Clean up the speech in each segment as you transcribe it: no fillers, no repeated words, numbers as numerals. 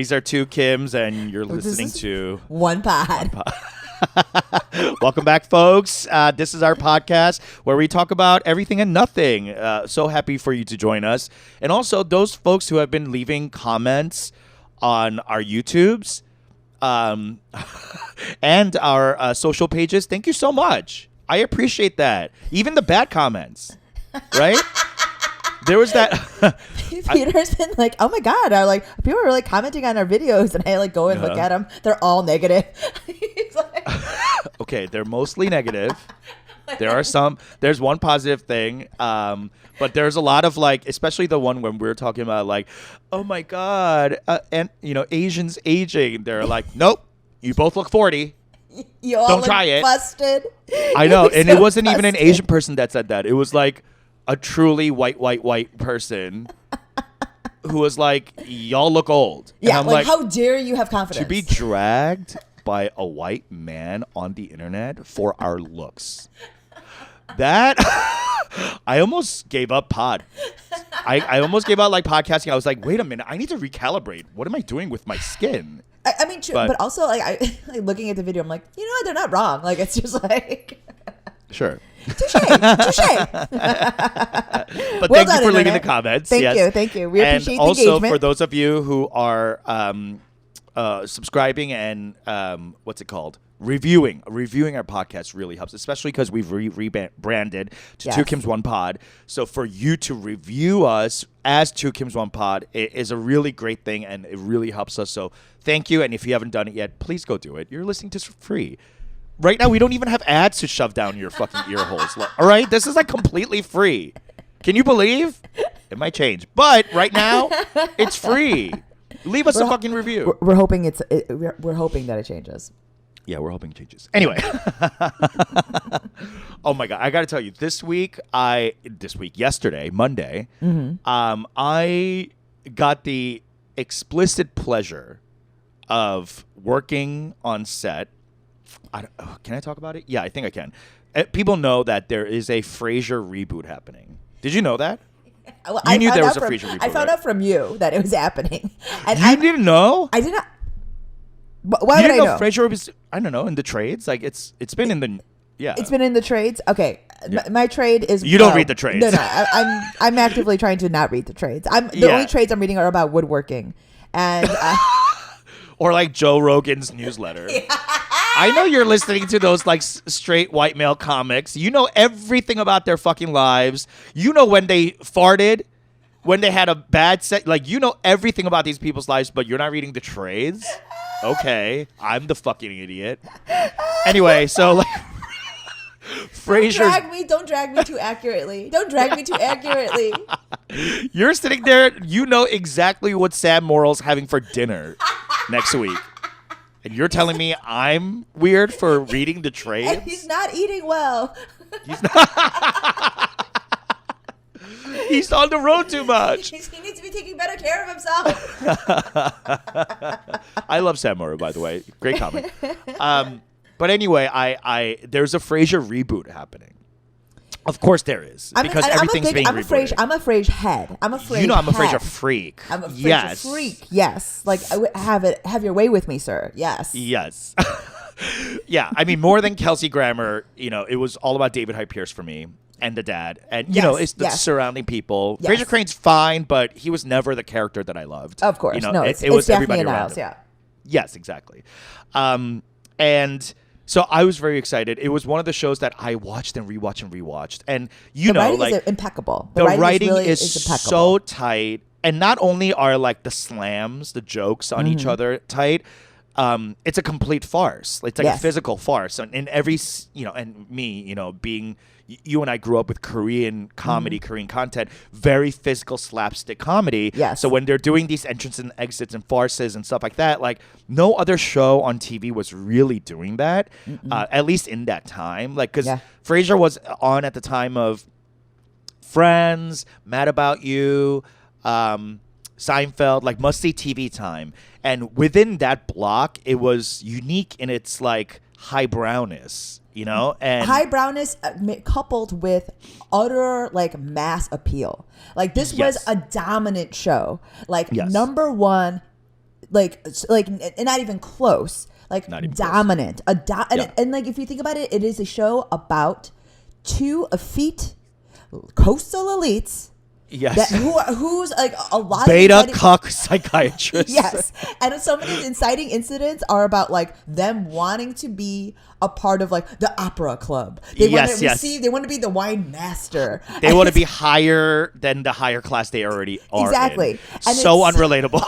These are two Kims, and you're listening to One Pod. Welcome back, folks. This is our podcast where we talk about everything and nothing. So happy for you to join us. And also those folks who have been leaving comments on our YouTubes and our social pages. Thank you so much. I appreciate that. Even the bad comments, right? There was that. Peter's been like, oh my God. People are really commenting on our videos. And I go and look at them. They're all negative. He's like, okay, they're mostly negative. There's one positive thing. But there's a lot of especially the one when we're talking about oh my God. And, Asians aging. They're like, nope, you both look 40. You all Don't try it. Busted. I know. And it wasn't even an Asian person that said that. It was a truly white person who was like, y'all look old. Yeah, and I'm how dare you have confidence? To be dragged by a white man on the internet for our looks. That, I almost gave up pod. I almost gave up podcasting. I was like, wait a minute, I need to recalibrate. What am I doing with my skin? I mean, true, but also looking at the video, I'm like, you know what? They're not wrong. It's just Sure. Touche. But thank you for leaving the comments. Thank you. We appreciate the engagement. And also for those of you who are subscribing and what's it called? Reviewing our podcast really helps, especially because we've rebranded to Two Kims One Pod. So for you to review us as Two Kims One Pod is a really great thing, and it really helps us. So thank you. And if you haven't done it yet, please go do it. You're listening to us for free. Right now, we don't even have ads to shove down your fucking ear holes. All right? This is completely free. Can you believe? It might change. But right now, it's free. Leave us a fucking review. We're hoping we're hoping that it changes. Yeah, we're hoping it changes. Anyway. Oh my God. I got to tell you, yesterday, Monday, I got the explicit pleasure of working on set. Can I talk about it? Yeah, I think I can. People know that there is a Frasier reboot happening. Did you know that? Well, you knew there was a Frasier reboot. I found out from you that it was happening. And you didn't know? I did not. Why would I know? Frasier was, I don't know, in the trades? It's been in the, yeah. It's been in the trades? Okay. Yeah. My trade is... You don't read the trades. No. I'm actively trying to not read the trades. The only trades I'm reading are about woodworking. And... or Joe Rogan's newsletter. Yeah. I know you're listening to those straight white male comics. You know everything about their fucking lives. You know when they farted, when they had a bad set. You know everything about these people's lives, but you're not reading the trades? Okay. I'm the fucking idiot. Anyway, so Frasier. Don't drag me too accurately. You're sitting there. You know exactly what Sam Morrill's having for dinner next week. And you're telling me I'm weird for reading the trades? And he's not eating well. He's on the road too much. He needs to be taking better care of himself. I love Sam Morrill, by the way. Great comic. But anyway, there's a Frasier reboot happening. Of course there is, because everything's being rebooted. I'm a Frasier head. I'm a Frasier freak. I'm a Frasier freak. Yes, have your way with me, sir. Yes. Yes. Yeah, I mean, more than Kelsey Grammer, it was all about David Hyde Pierce for me and the dad, and it's the surrounding people. Yes. Frasier Crane's fine, but he was never the character that I loved. Of course, it was everybody around him. Yeah. Yes, exactly. And so I was very excited. It was one of the shows that I watched and rewatched. And the writing is impeccable. The writing is so tight. And not only are the slams, the jokes on each other tight, it's a complete farce. It's a physical farce. And in every, and me, being, you and I grew up with Korean comedy, Korean content, very physical slapstick comedy. Yes. So when they're doing these entrance and exits and farces and stuff like that, no other show on TV was really doing that, at least in that time. Because Frasier was on at the time of Friends, Mad About You, Seinfeld, must-see TV time. And within that block, it was unique in its highbrowness. And highbrowness coupled with utter mass appeal. This was a dominant show. Number one not even close. Like dominant. And like if you think about it, it is a show about two effete coastal elites. Yes. Who's like a lot beta of cuck psychiatrists. Yes. And some of these inciting incidents are about like them wanting to be a part of like the opera club. They want to receive, they want to be the wine master. They want to be higher than the higher class they already are. Exactly. And so unrelatable.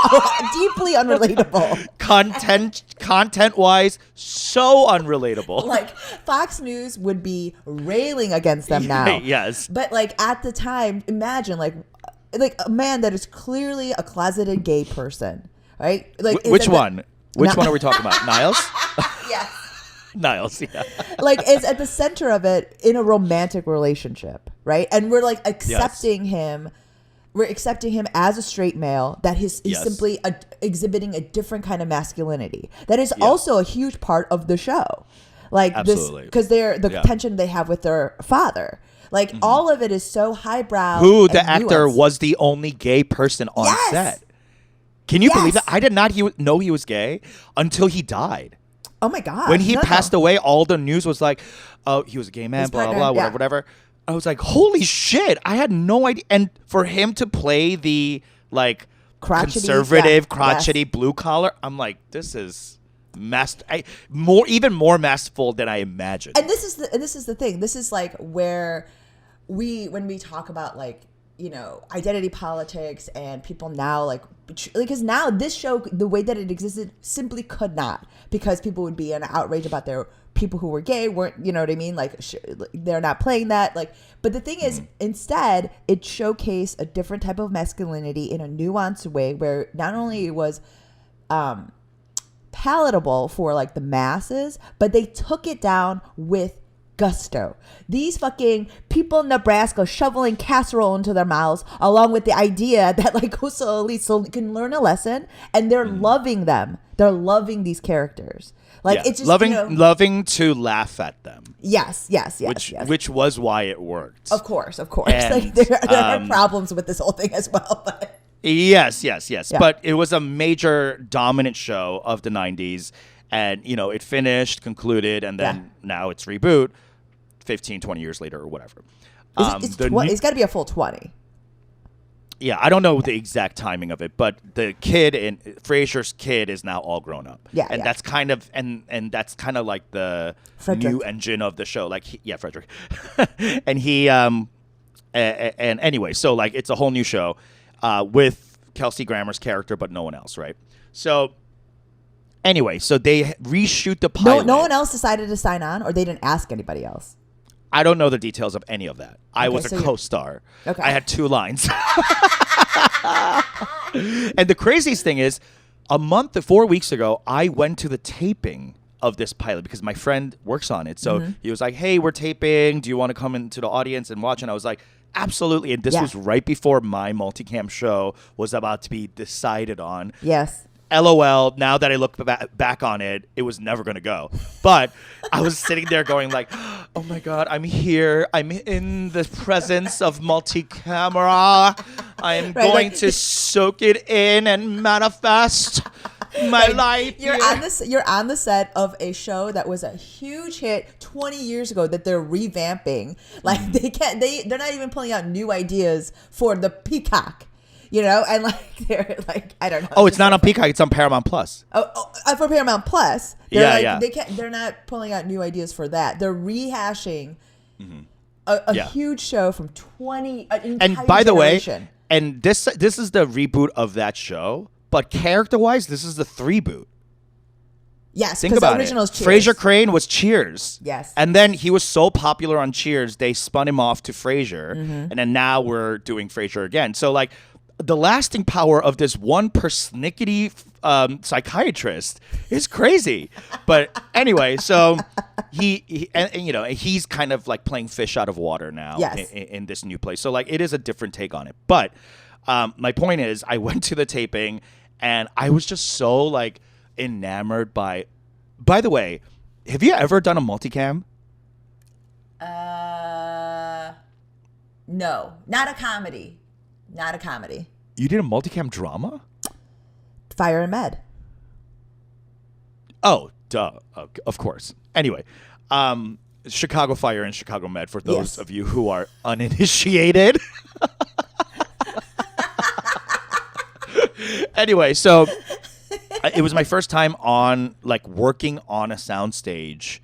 Deeply unrelatable. Content wise, so unrelatable. Like Fox News would be railing against them now. Yes. But like at the time, imagine like a man that is clearly a closeted gay person, right? Like which one? Which one are we talking about? Niles? Yes. Niles, yeah. Like is at the center of it in a romantic relationship, right? And we're like accepting him. We're accepting him as a straight male that he's simply exhibiting a different kind of masculinity. That is also a huge part of the show. Like absolutely. This, because they're the tension they have with their father. Like all of it is so highbrow. Who the actor was the only gay person on set. Can you believe that? I did not know he was gay until he died. Oh my God. When he passed away, all the news was like, oh, he was a gay man, blah, blah, blah, whatever. I was like, holy shit. I had no idea. And for him to play the like conservative, crotchety blue collar, I'm like, this is even more masterful than I imagined. And this is the thing. This is like where when we talk about like, you know, identity politics and people now like, because now this show, the way that it existed simply could not, because people would be in outrage about their people who were gay weren't, you know what I mean? Like they're not playing that. Like, but the thing is, instead, it showcased a different type of masculinity in a nuanced way where not only it was palatable for like the masses, but they took it down with gusto. These fucking people in Nebraska shoveling casserole into their mouths, along with the idea that like coastal elites can learn a lesson, and they're loving them. They're loving these characters. Like it's just loving to laugh at them. Yes. Which was why it worked. Of course. And, like there are problems with this whole thing as well, but yes. Yeah. But it was a major dominant show of the 90s, and you know, it concluded, and then now it's reboot 15, 20 years later or whatever. It's got to be a full 20. Yeah, I don't know the exact timing of it, but the kid in Frasier's kid is now all grown up. Yeah, and that's kind of and that's kind of like the new engine of the show. Like, Frederick, and he and anyway, so like it's a whole new show with Kelsey Grammer's character, but no one else, right? So anyway, so they reshoot the pilot. No one else decided to sign on, or they didn't ask anybody else. I don't know the details of any of that. I was a co-star. Okay. I had 2 lines. And the craziest thing is, 4 weeks ago, I went to the taping of this pilot because my friend works on it. So he was like, hey, we're taping. Do you want to come into the audience and watch? And I was like, absolutely. And this was right before my multicam show was about to be decided on. Yes. LOL, now that I look back on it, it was never going to go. But I was sitting there going like, oh my God, I'm here. I'm in the presence of multi-camera. I'm going to soak it in and manifest my life. You're on the set of a show that was a huge hit 20 years ago that they're revamping. Like they're not even pulling out new ideas for the Peacock. You know, and like they're like, I don't know. Oh, it's not on Peacock; it's on Paramount Plus. Oh, for Paramount Plus, they're not pulling out new ideas for that. They're rehashing a huge show from 20. And by the way, and this is the reboot of that show, but character-wise, this is the 3-boot. Yes, think about it. Frasier Crane was Cheers. Yes, and then he was so popular on Cheers, they spun him off to Frasier, and then now we're doing Frasier again. So like, the lasting power of this one persnickety psychiatrist is crazy. But anyway, so he and you know, he's kind of like playing fish out of water now in this new place. So like, it is a different take on it. But my point is, I went to the taping and I was just so like enamored by the way, have you ever done a multicam? No, not a comedy. Not a comedy. You did a multicam drama? Fire and Med. Oh, duh. Of course. Anyway, Chicago Fire and Chicago Med for those of you who are uninitiated. Anyway, so it was my first time on like working on a soundstage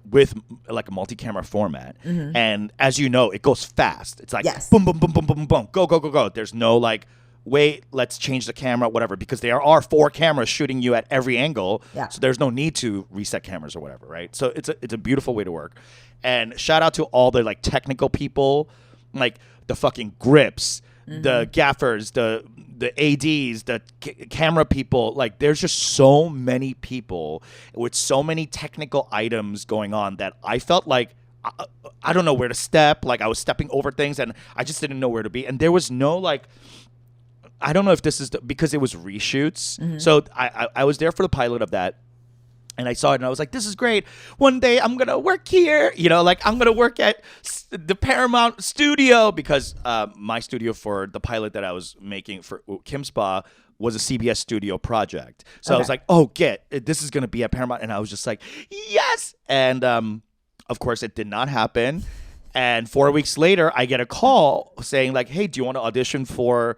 with like a multi-camera format. And as you know, it goes fast. It's like boom, boom, boom, boom, boom, boom, go, go, go, go. There's no like, wait, let's change the camera, whatever, because there are 4 cameras shooting you at every angle. Yeah. So there's no need to reset cameras or whatever, right? So it's a beautiful way to work. And shout out to all the like technical people, like the fucking grips, the gaffers, the ADs, the camera people. Like there's just so many people with so many technical items going on that I felt like I don't know where to step. Like I was stepping over things and I just didn't know where to be. And there was no like, I don't know if this is because it was reshoots. So I was there for the pilot of that. And I saw it and I was like, this is great. One day I'm going to work here. You know, like I'm going to work at the Paramount studio because my studio for the pilot that I was making for Kim Spa was a CBS studio project. So I was like, oh, this is going to be at Paramount. And I was just like, yes. And of course, it did not happen. And 4 weeks later, I get a call saying like, hey, do you want to audition for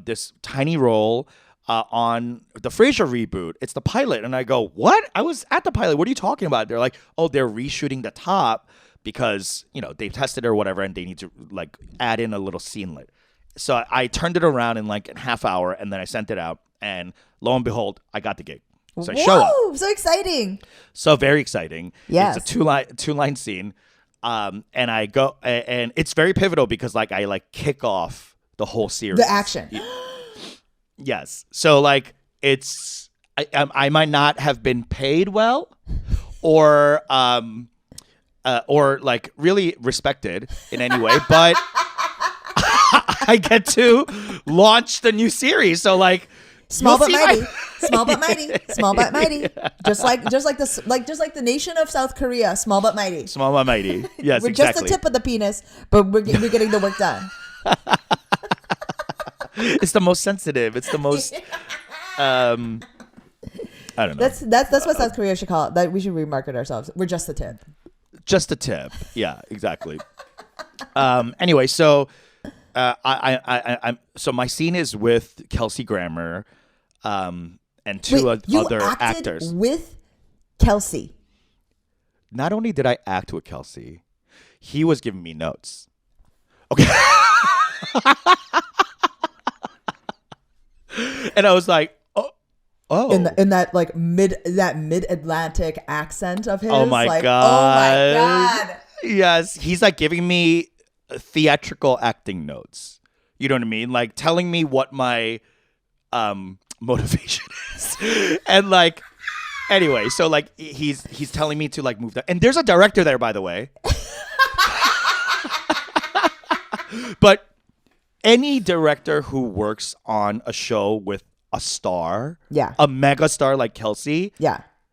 this tiny role on the Frasier reboot? It's the pilot. And I go, what? I was at the pilot. What are you talking about? They're like, oh, they're reshooting the top because, you know, they've tested it or whatever and they need to like add in a little scenelet. So I turned it around in like a half hour and then I sent it out and lo and behold, I got the gig. So I show up. So exciting. So very exciting. Yes. It's a two-line scene. And I go and it's very pivotal because like I like kick off the whole series. The action. Yes. So like it's I might not have been paid well or like really respected in any way, but I get to launch the new series. So like small but mighty. Small but mighty. Small but mighty. Yeah. Just like the nation of South Korea, small but mighty. Small but mighty. Yes, we're exactly. just the tip of the penis, but we're getting the work done. It's the most sensitive. It's the most. I don't know. That's what South Korea should call it. That we should remarket ourselves. We're just the tip. Just the tip. Yeah, exactly. Anyway, so I'm so my scene is with Kelsey Grammer, and two other actors. With Kelsey. Not only did I act with Kelsey, he was giving me notes. Okay. And I was like, oh. In that like mid Atlantic accent of his. Oh my like, god. Oh my god. Yes, he's like giving me theatrical acting notes. You know what I mean? Like telling me what my motivation is. And like anyway, so like he's telling me to like move that. And there's a director there, by the way. But any director who works on a show with a star, a mega star like Kelsey,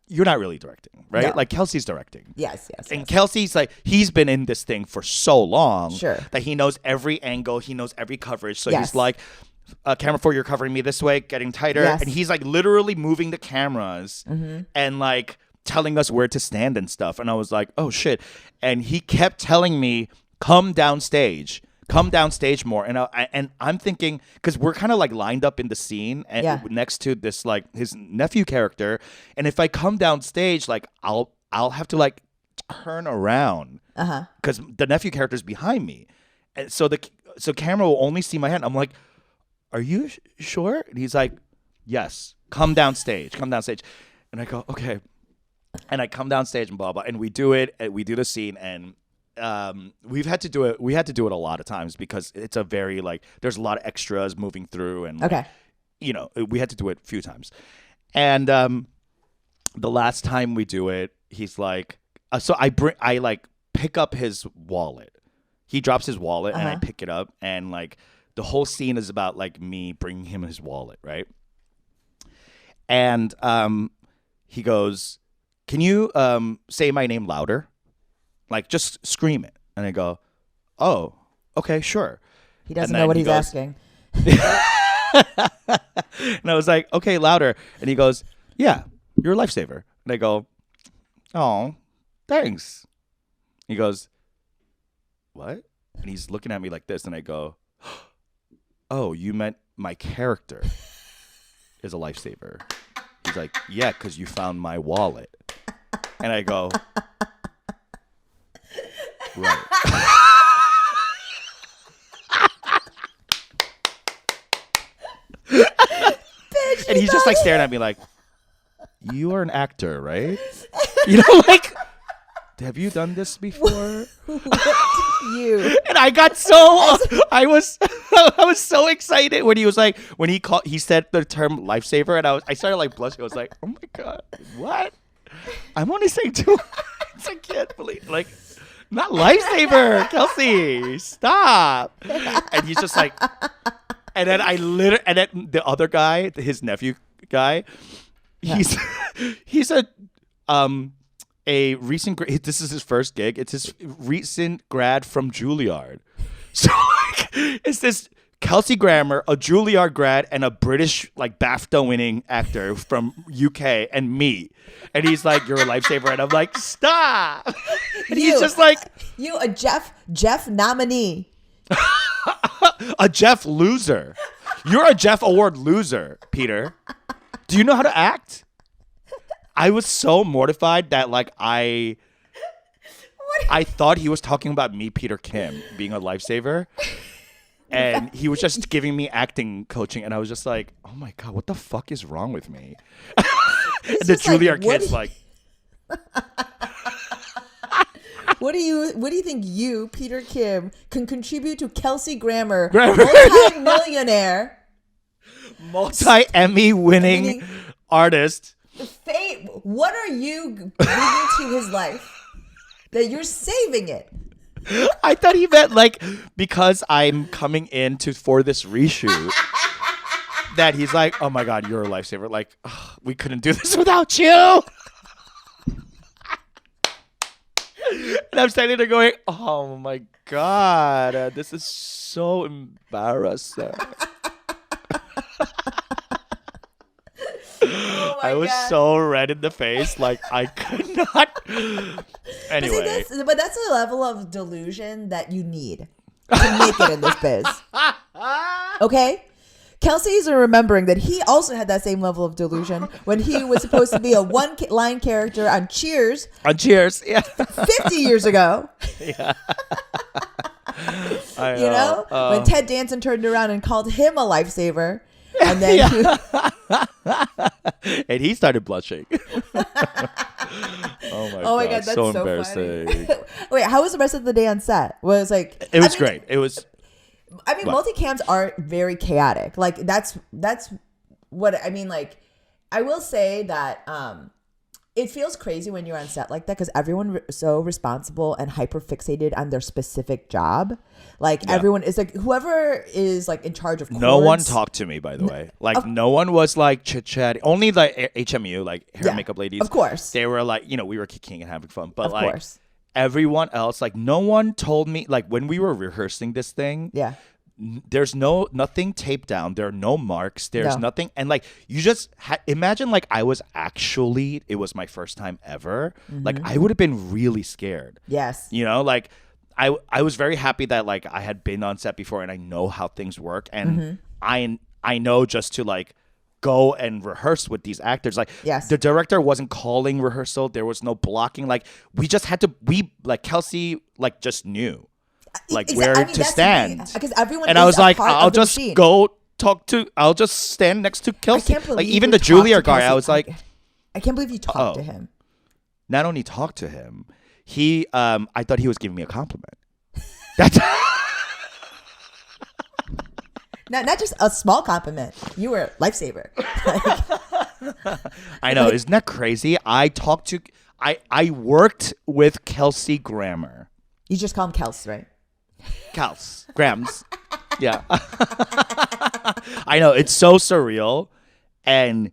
you're not really directing, right? No. Like Kelsey's directing. Yes. And Kelsey's like, he's been in this thing for so long that he knows every angle, he knows every coverage. So he's like, camera 4, you're covering me this way, getting tighter. Yes. And he's like literally moving the cameras and like telling us where to stand and stuff. And I was like, oh shit. And he kept telling me, come downstage more. And I'm thinking, because we're kind of like lined up in the scene and next to this like his nephew character, and if I come downstage, like I'll have to like turn around because the nephew character is behind me, and so camera will only see my head. I'm like, are you sure? And he's like, yes, come downstage. And I go, okay. And I come downstage and blah blah, and we do it. And we do the scene and. We had to do it a lot of times because it's a very like there's a lot of extras moving through and like, you know, we had to do it a few times. And the last time we do it, he's like so I like pick up his wallet. He drops his wallet and I pick it up, and like the whole scene is about like me bringing him his wallet, right? And he goes, "Can you say my name louder? Like, just scream it." And I go, oh, okay, sure. He doesn't know what he's asking. And I was like, okay, louder. And he goes, yeah. you're a lifesaver. And I go, oh, thanks. He goes, what? And he's looking at me like this, and I go, oh, you meant my character is a lifesaver. He's like, yeah, because you found my wallet. And I go, right. And he's just like staring at me like, you are an actor, right? You know, like, have you done this before? You. And I got so I was so excited when he was like, when he said the term lifesaver, and I started like blushing. I was like, oh my god, what? I'm only saying 2 words. I can't believe, like, not lifesaver, Kelsey, stop. And he's just like, and then and then the other guy, his nephew guy, he's a recent this is his first gig. It's his recent grad from Juilliard. So like, it's this Kelsey Grammer, a Juilliard grad, and a British like BAFTA winning actor from UK, and me. And he's like, you're a lifesaver, and I'm like, stop. And he's just like, you a Jeff nominee. A Jeff loser. You're a Jeff Award loser, Peter. Do you know how to act? I was so mortified that like I thought he was talking about me, Peter Kim, being a lifesaver. And he was just giving me acting coaching, and I was just like, oh my god, what the fuck is wrong with me? And the Juilliard kid's like, What do you think you, Peter Kim, can contribute to Kelsey Grammer, multi-millionaire, multi-Emmy winning artist? Fate. What are you bringing to his life that you're saving it? I thought he meant like because I'm coming in for this reshoot. That he's like, oh my god, you're a lifesaver. Like, we couldn't do this without you. And I'm standing there going, oh my god, this is so embarrassing. I was so red in the face, like I could not. Anyway, but that's a level of delusion that you need to make it in this biz. Okay? Kelsey is remembering that he also had that same level of delusion when he was supposed to be a one-line character on Cheers. On Cheers, yeah. 50 years ago. Yeah. You know? When Ted Danson turned around and called him a lifesaver. And then and he started blushing. Oh my god, that's so so embarrassing. Funny. Wait, how was the rest of the day on set? Was like it was great. It was. I mean, multicams are very chaotic. Like that's what I mean. Like, I will say that it feels crazy when you're on set like that because everyone so responsible and hyper fixated on their specific job. Like everyone is like whoever is like in charge of chords. No one talked to me, by the way. Like no one was like chit chatting. Only like HMU, like hair and makeup ladies. Of course, they were like, we were kicking and having fun. But of like course. Everyone else, like no one told me. Like when we were rehearsing this thing, there's nothing taped down. There are no marks. There's nothing. And like you just imagine like it was my first time ever. Mm-hmm. Like I would have been really scared. Yes. Like I was very happy that like I had been on set before and I know how things work. And I know just to like go and rehearse with these actors. Like the director wasn't calling rehearsal. There was no blocking. Like we just had to, like Kelsey like just knew. Like where to stand, because everyone. And I was like, I'll just go I'll just stand next to Kelsey. Like even the Juilliard guy, I was like, I can't believe you talked to him. Not only talked to him, he, I thought he was giving me a compliment. That's not just a small compliment. You were a lifesaver. I know, isn't that crazy? I worked with Kelsey Grammer. You just call him Kels, right? Kels. Grams. Yeah. I know. It's so surreal. And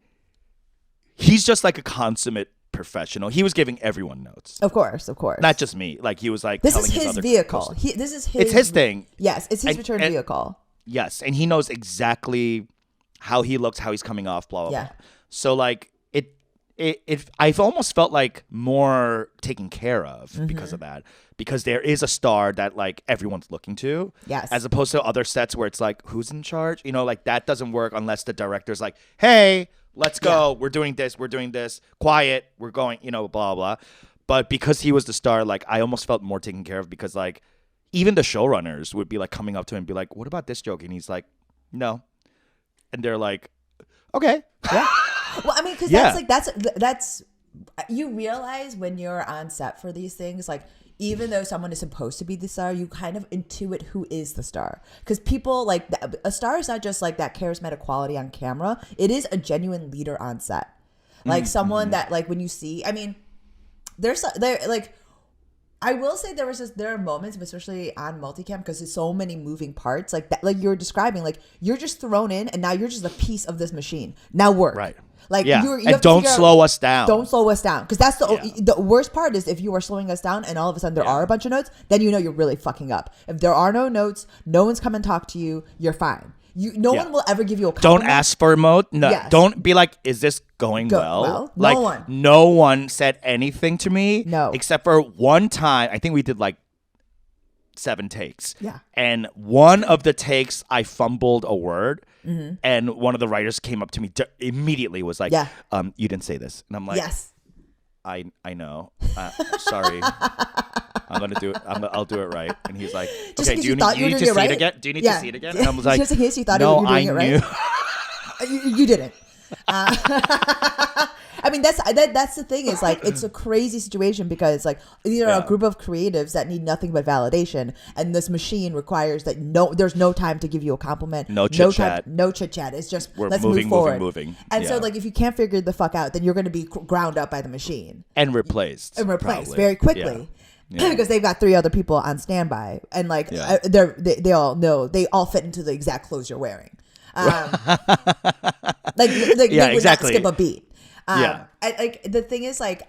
he's just like a consummate professional. He was giving everyone notes. Of course. Not just me. Like he was like, this is his vehicle. It's his thing. Yes. It's his return vehicle. Yes. And he knows exactly how he looks, how he's coming off, blah, blah, blah. So like I've almost felt like more taken care of because of that. Because there is a star that like everyone's looking to. Yes. As opposed to other sets where it's like, who's in charge? You know, like that doesn't work unless the director's like, hey, let's go. We're doing this. Quiet. We're going, you know, blah, blah. But because he was the star, like I almost felt more taken care of because like even the showrunners would be like coming up to him and be like, what about this joke? And he's like, no. And they're like, okay. Yeah. Well, I mean, because that's you realize when you're on set for these things, like even though someone is supposed to be the star, you kind of intuit who is the star. Because people like a star is not just like that charismatic quality on camera. It is a genuine leader on set, like someone that like when you see. I mean, there like. I will say there are moments, especially on multicam, because there's so many moving parts, like that, like you're describing, like you're just thrown in, and now you're just a piece of this machine. Now work, right? Like yeah, you and don't slow us down. Don't slow us down, because that's the worst part is if you are slowing us down, and all of a sudden there are a bunch of notes, then you know you're really fucking up. If there are no notes, no one's come and talk to you, you're fine. No one will ever give you a compliment. Don't ask for a mode. No, don't be like, is this going well? Like, no one said anything to me. No. Except for one time, I think we did like 7 takes. Yeah. And one of the takes, I fumbled a word. And one of the writers came up to me immediately was like, you didn't say this. And I'm like, yes. I know. Sorry. I'm gonna do it. I'll do it right. And he's like, okay, do you need to see it again? Do you need to see it again? And I was like, just in case you thought no, you were doing it right. You didn't. I mean, that's the thing is like it's a crazy situation because like these are a group of creatives that need nothing but validation, and this machine requires that there's no time to give you a compliment, no chit chat. It's just we're let's moving, move forward. moving. And so like if you can't figure the fuck out, then you're going to be ground up by the machine and replaced very quickly. Yeah. Because they've got 3 other people on standby, and like they all know they all fit into the exact clothes you're wearing. Like they would not skip a beat. Like the thing is, like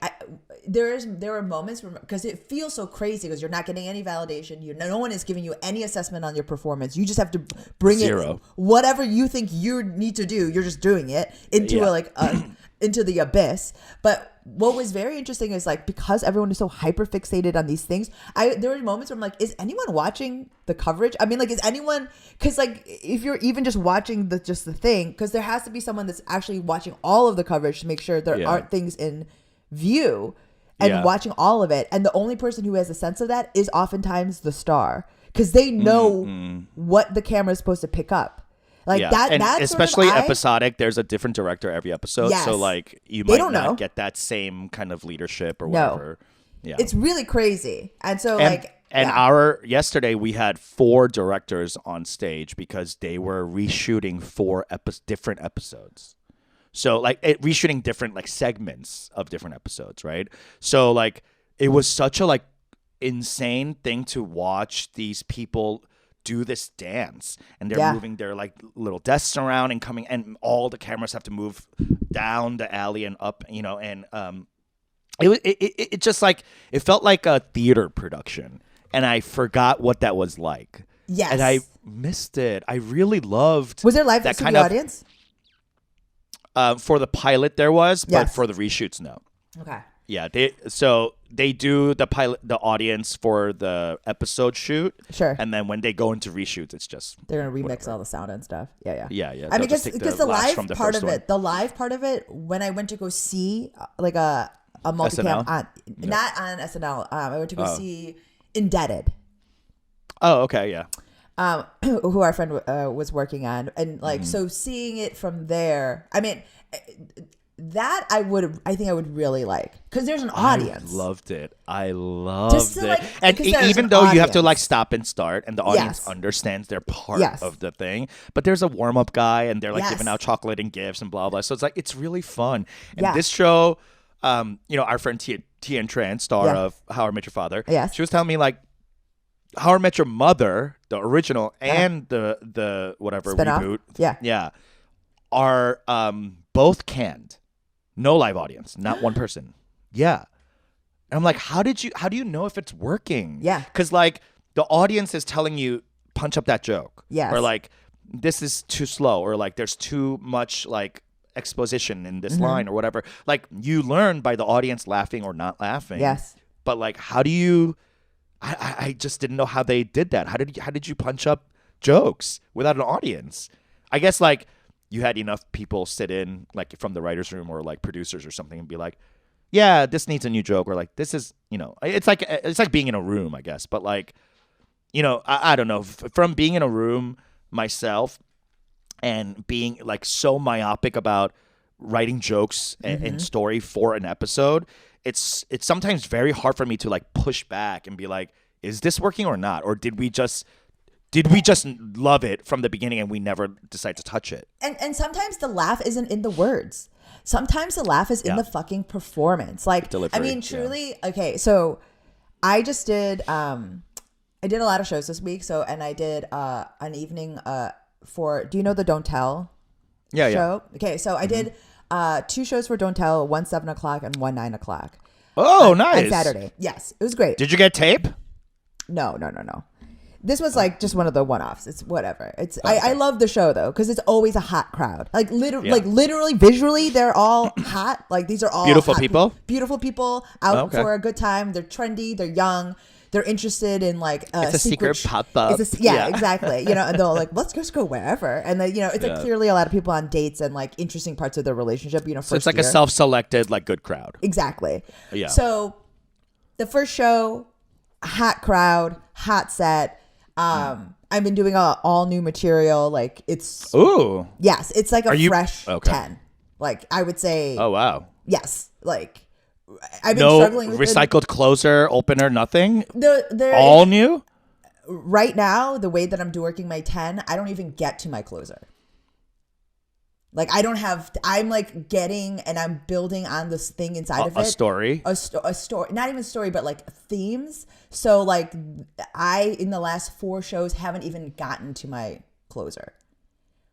there are moments because it feels so crazy because you're not getting any validation. No one is giving you any assessment on your performance. You just have to bring it whatever you think you need to do. You're just doing it into into the abyss. But what was very interesting is like because everyone is so hyper fixated on these things, there were moments where I'm like, is anyone watching the coverage? I mean, like, is anyone? Because like if you're even just watching the thing, because there has to be someone that's actually watching all of the coverage to make sure there aren't things in view and watching all of it. And the only person who has a sense of that is oftentimes the star, because they know what the camera is supposed to pick up. Like that's especially episodic. There's a different director every episode, so like you might not get that same kind of leadership or whatever. Yeah, it's really crazy, and so yesterday we had 4 directors on stage because they were reshooting 4 different episodes. So like reshooting different like segments of different episodes, right? So like it was such a like insane thing to watch these people do this dance, and they're moving their like little desks around and coming, and all the cameras have to move down the alley and up, you know, and it just like it felt like a theater production, and I forgot what that was like. Yes, and I missed it. I really loved. Was there live that kind of audience? For the pilot there was, but for the reshoots, no. Okay. Yeah, they do the pilot, the audience for the episode shoot. Sure. And then when they go into reshoots, it's just they're gonna remix all the sound and stuff. Yeah. Yeah. I mean, because the live part of it, when I went to go see like a multicam not on SNL, I went to go see Indebted. Oh, okay, yeah. Who our friend was working on, and like so seeing it from there. I mean. That I think I would really like, because there's an audience. I loved it. It. Like, and even though you have to like stop and start, and the audience understands they're part of the thing, but there's a warm up guy, and they're like giving out chocolate and gifts and blah blah. So it's like it's really fun. And this show, our friend Tien Tran, star of How I Met Your Father, she was telling me like How I Met Your Mother, the original, and the whatever spin-off? reboot, are both canned. No live audience, not one person. Yeah. And I'm like, how do you know if it's working? Yeah. Because like the audience is telling you, punch up that joke. Yes. Or like, this is too slow. Or like, there's too much like exposition in this line or whatever. Like you learn by the audience laughing or not laughing. Yes. But like, how do you? I just didn't know how they did that. How did you punch up jokes without an audience? I guess like you had enough people sit in like from the writers' room or like producers or something and be like, yeah, this needs a new joke, or like this is, it's like being in a room, I guess. But like, I don't know, from being in a room myself and being like so myopic about writing jokes and story for an episode, it's sometimes very hard for me to like push back and be like, is this working or not? Or did we just love it from the beginning and we never decide to touch it? And sometimes the laugh isn't in the words. Sometimes the laugh is in the fucking performance. Like, delivery, I mean, truly, okay, so I just did, I did a lot of shows this week. So, and I did an evening for, do you know the Don't Tell show? Yeah. Okay, so I did 2 shows for Don't Tell, one 7 o'clock and one 9 o'clock. Oh, nice. On Saturday. Yes, it was great. Did you get tape? No. This was like just one of the one-offs. It's whatever. It's okay. I love the show though because it's always a hot crowd. Like literally, visually, they're all hot. Like these are all beautiful people. Beautiful people out for a good time. They're trendy. They're young. They're interested in like it's a secret pop up. Yeah, exactly. And they're like, let's just go wherever. And then it's like clearly a lot of people on dates and like interesting parts of their relationship. So it's like a self-selected like good crowd. Exactly. Yeah. So the first show, hot crowd, hot set. I've been doing all new material. Like it's yes, it's like a fresh 10. Like I would say. Oh wow. Yes, like I've been struggling with recycled closer, opener, nothing. They're all new. Right now, the way that I'm working my 10, I don't even get to my closer. Like I'm like getting and I'm building on this thing inside of it. A story. A story, not even story, but like themes. So like I, in the last 4 shows, haven't even gotten to my closer,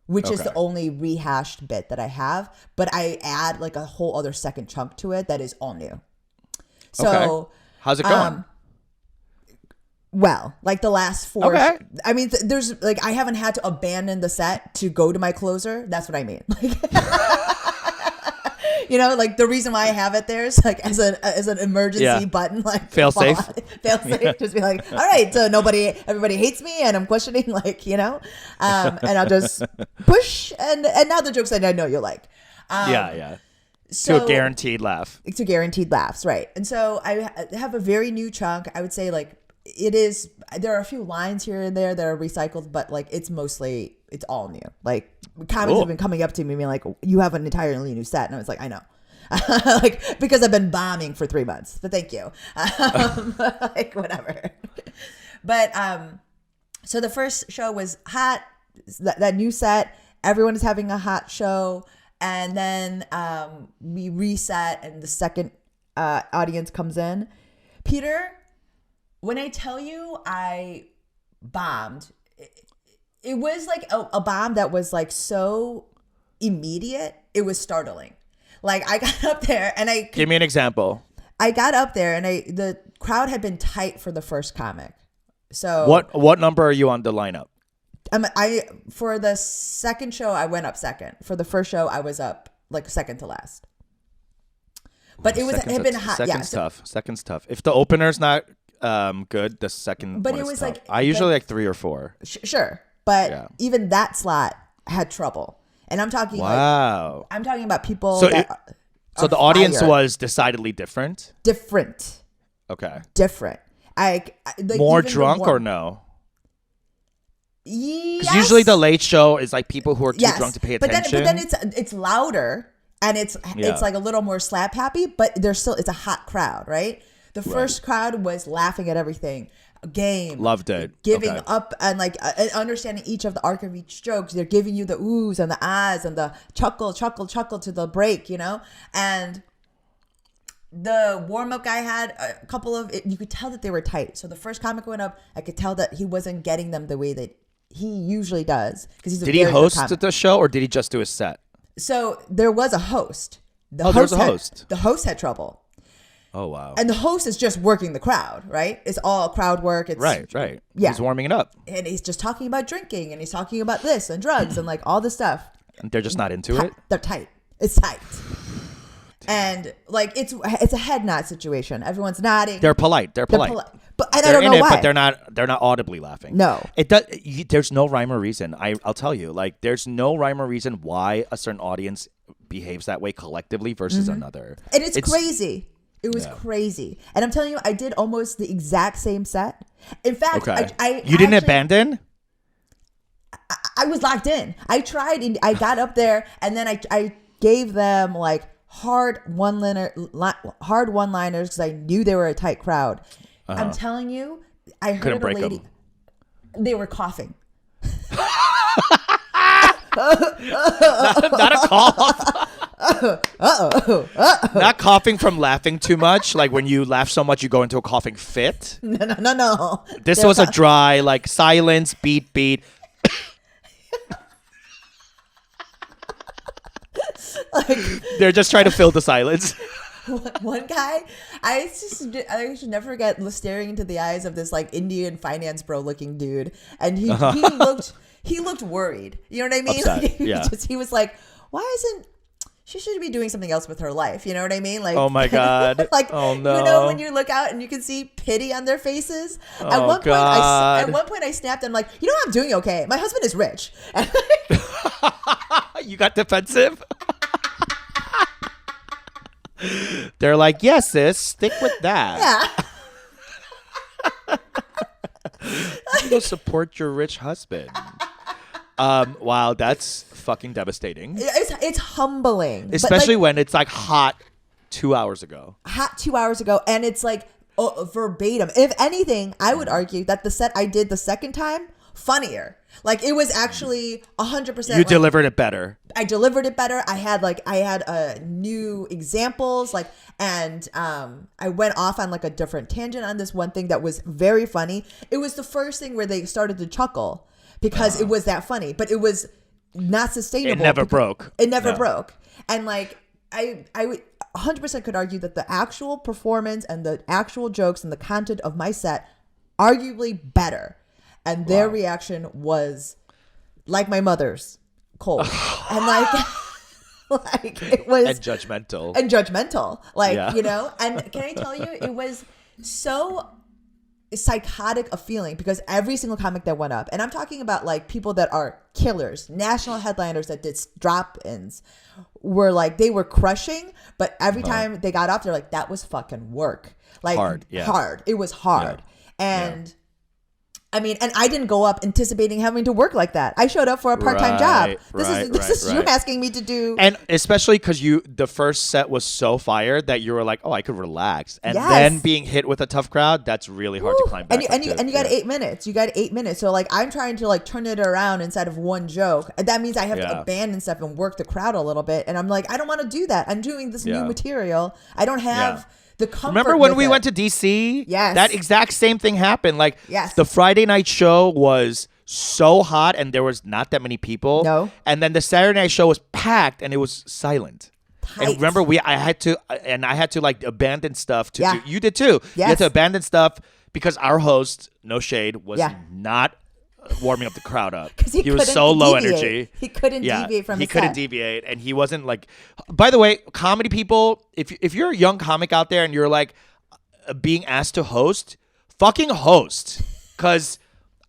which is the only rehashed bit that I have. But I add like a whole other second chunk to it that is all new. So how's it going? Well, like the last 4. Okay. I mean, there's like I haven't had to abandon the set to go to my closer. That's what I mean. Like, like the reason why I have it there is like as an emergency button, like fail safe. Fail safe. Just be like, all right, so everybody hates me, and I'm questioning, like and I'll just push, and now the jokes that I know you'll like. So, to a guaranteed laugh. To guaranteed laughs, right? And so I have a very new chunk. I would say like. There are a few lines here and there that are recycled, but like it's all new. Like comics have been coming up to me and being like, you have an entirely new set. And I was like, I know. Like, because I've been bombing for 3 months, but thank you. Like whatever. But, so the first show was hot, that new set, everyone is having a hot show. And then, we reset and the second, audience comes in. Peter, when I tell you I bombed, it was like a bomb that was like so immediate. It was startling. Like I got up there and give me an example. I got up there and the crowd had been tight for the first comic. So what number are you on the lineup? For the second show I went up second. For the first show I was up like second to last. But it had been hot. Second's tough. Second's tough. If the opener's not good, the second but one it was tough. like I usually like 3 or 4. Sure, but even that slot had trouble, and I'm talking I'm talking about people. So the audience was decidedly different. Okay. Different. Like more drunk or no? Yes. Because usually the late show is like people who are too drunk to pay attention. But then it's louder and it's like a little more slap happy, but it's a hot crowd, right? The first crowd was laughing at everything. Game. Loved it. Giving up and like understanding each of the arc of each jokes. They're giving you the oohs and the ahs and the chuckle to the break, And the warm-up guy had a couple of, you could tell that they were tight. So the first comic went up, I could tell that he wasn't getting them the way that he usually does. Did he host the show or did he just do a set? So there was a host. There was a host. The host had trouble. Oh, wow. And the host is just working the crowd, right? It's all crowd work. It's right. Yeah. He's warming it up. And he's just talking about drinking and he's talking about this and drugs and like all this stuff. And they're just not into it? They're tight. It's tight. And like it's a head nod situation. Everyone's nodding. They're polite. But I don't know why. But they're not audibly laughing. No. There's no rhyme or reason. I'll tell you. Like there's no rhyme or reason why a certain audience behaves that way collectively versus another. And it's crazy. It was crazy. And I'm telling you, I did almost the exact same set. In fact, you didn't abandon? I was locked in. I tried and I got up there and then I gave them like hard one-liners because I knew they were a tight crowd. I'm telling you, I heard a lady. They were coughing. Not a cough. Not coughing from laughing too much. Like when you laugh so much, you go into a coughing fit. No. This was a dry, like silence, beat. Like, they're just trying to fill the silence. One guy, I should never forget staring into the eyes of this like Indian finance bro looking dude, and he looked worried. You know what I mean? Upset, He was like, "Why isn't she should be doing something else with her life?" You know what I mean? Like, oh my god, like oh no, you know when you look out and you can see pity on their faces. Oh, at one god. point, I snapped. I'm like, you know, I'm doing okay. My husband is rich. You got defensive. They're like, yes, sis, stick with that. Yeah. Go support your rich husband. Wow, that's fucking devastating. It's humbling, especially when it's like hot 2 hours ago. And it's like verbatim. If anything, I would argue that the set I did the second time funnier. Like it was actually 100%. You delivered it better. I delivered it better. I had new examples, and I went off on like a different tangent on this one thing that was very funny. It was the first thing where they started to chuckle because it was that funny, but it was not sustainable. It never broke. It never broke. And like I would 100% could argue that the actual performance and the actual jokes and the content of my set arguably better. And their reaction was like my mother's, cold. And like it was and judgmental. Like, you know, and can I tell you, it was so psychotic a feeling because every single comic that went up, and I'm talking about like people that are killers, national headliners that did drop-ins, were like, they were crushing, but every time they got off, they're like, that was fucking work. Like hard. It was hard. And I mean, and I didn't go up anticipating having to work like that. I showed up for a part-time job. This is you asking me to do. And especially because the first set was so fire that you were like, oh, I could relax. And then being hit with a tough crowd, that's really hard to climb back. And you got 8 minutes. You got 8 minutes. So like I'm trying to like turn it around inside of one joke. That means I have to abandon stuff and work the crowd a little bit. And I'm like, I don't want to do that. I'm doing this new material. I don't have... the comfort. Remember when we went to DC? Yes. That exact same thing happened. Like, yes. The Friday night show was so hot and there was not that many people. No. And then the Saturday night show was packed and it was silent. Tight. And remember, I had to like abandon stuff to do. You did too. Yes. You had to abandon stuff because our host, no shade, was not warming up the crowd up. He was so low energy. He couldn't deviate from his He couldn't deviate, and he wasn't like. By the way, comedy people, if you're a young comic out there and you're like being asked to host, fucking host, because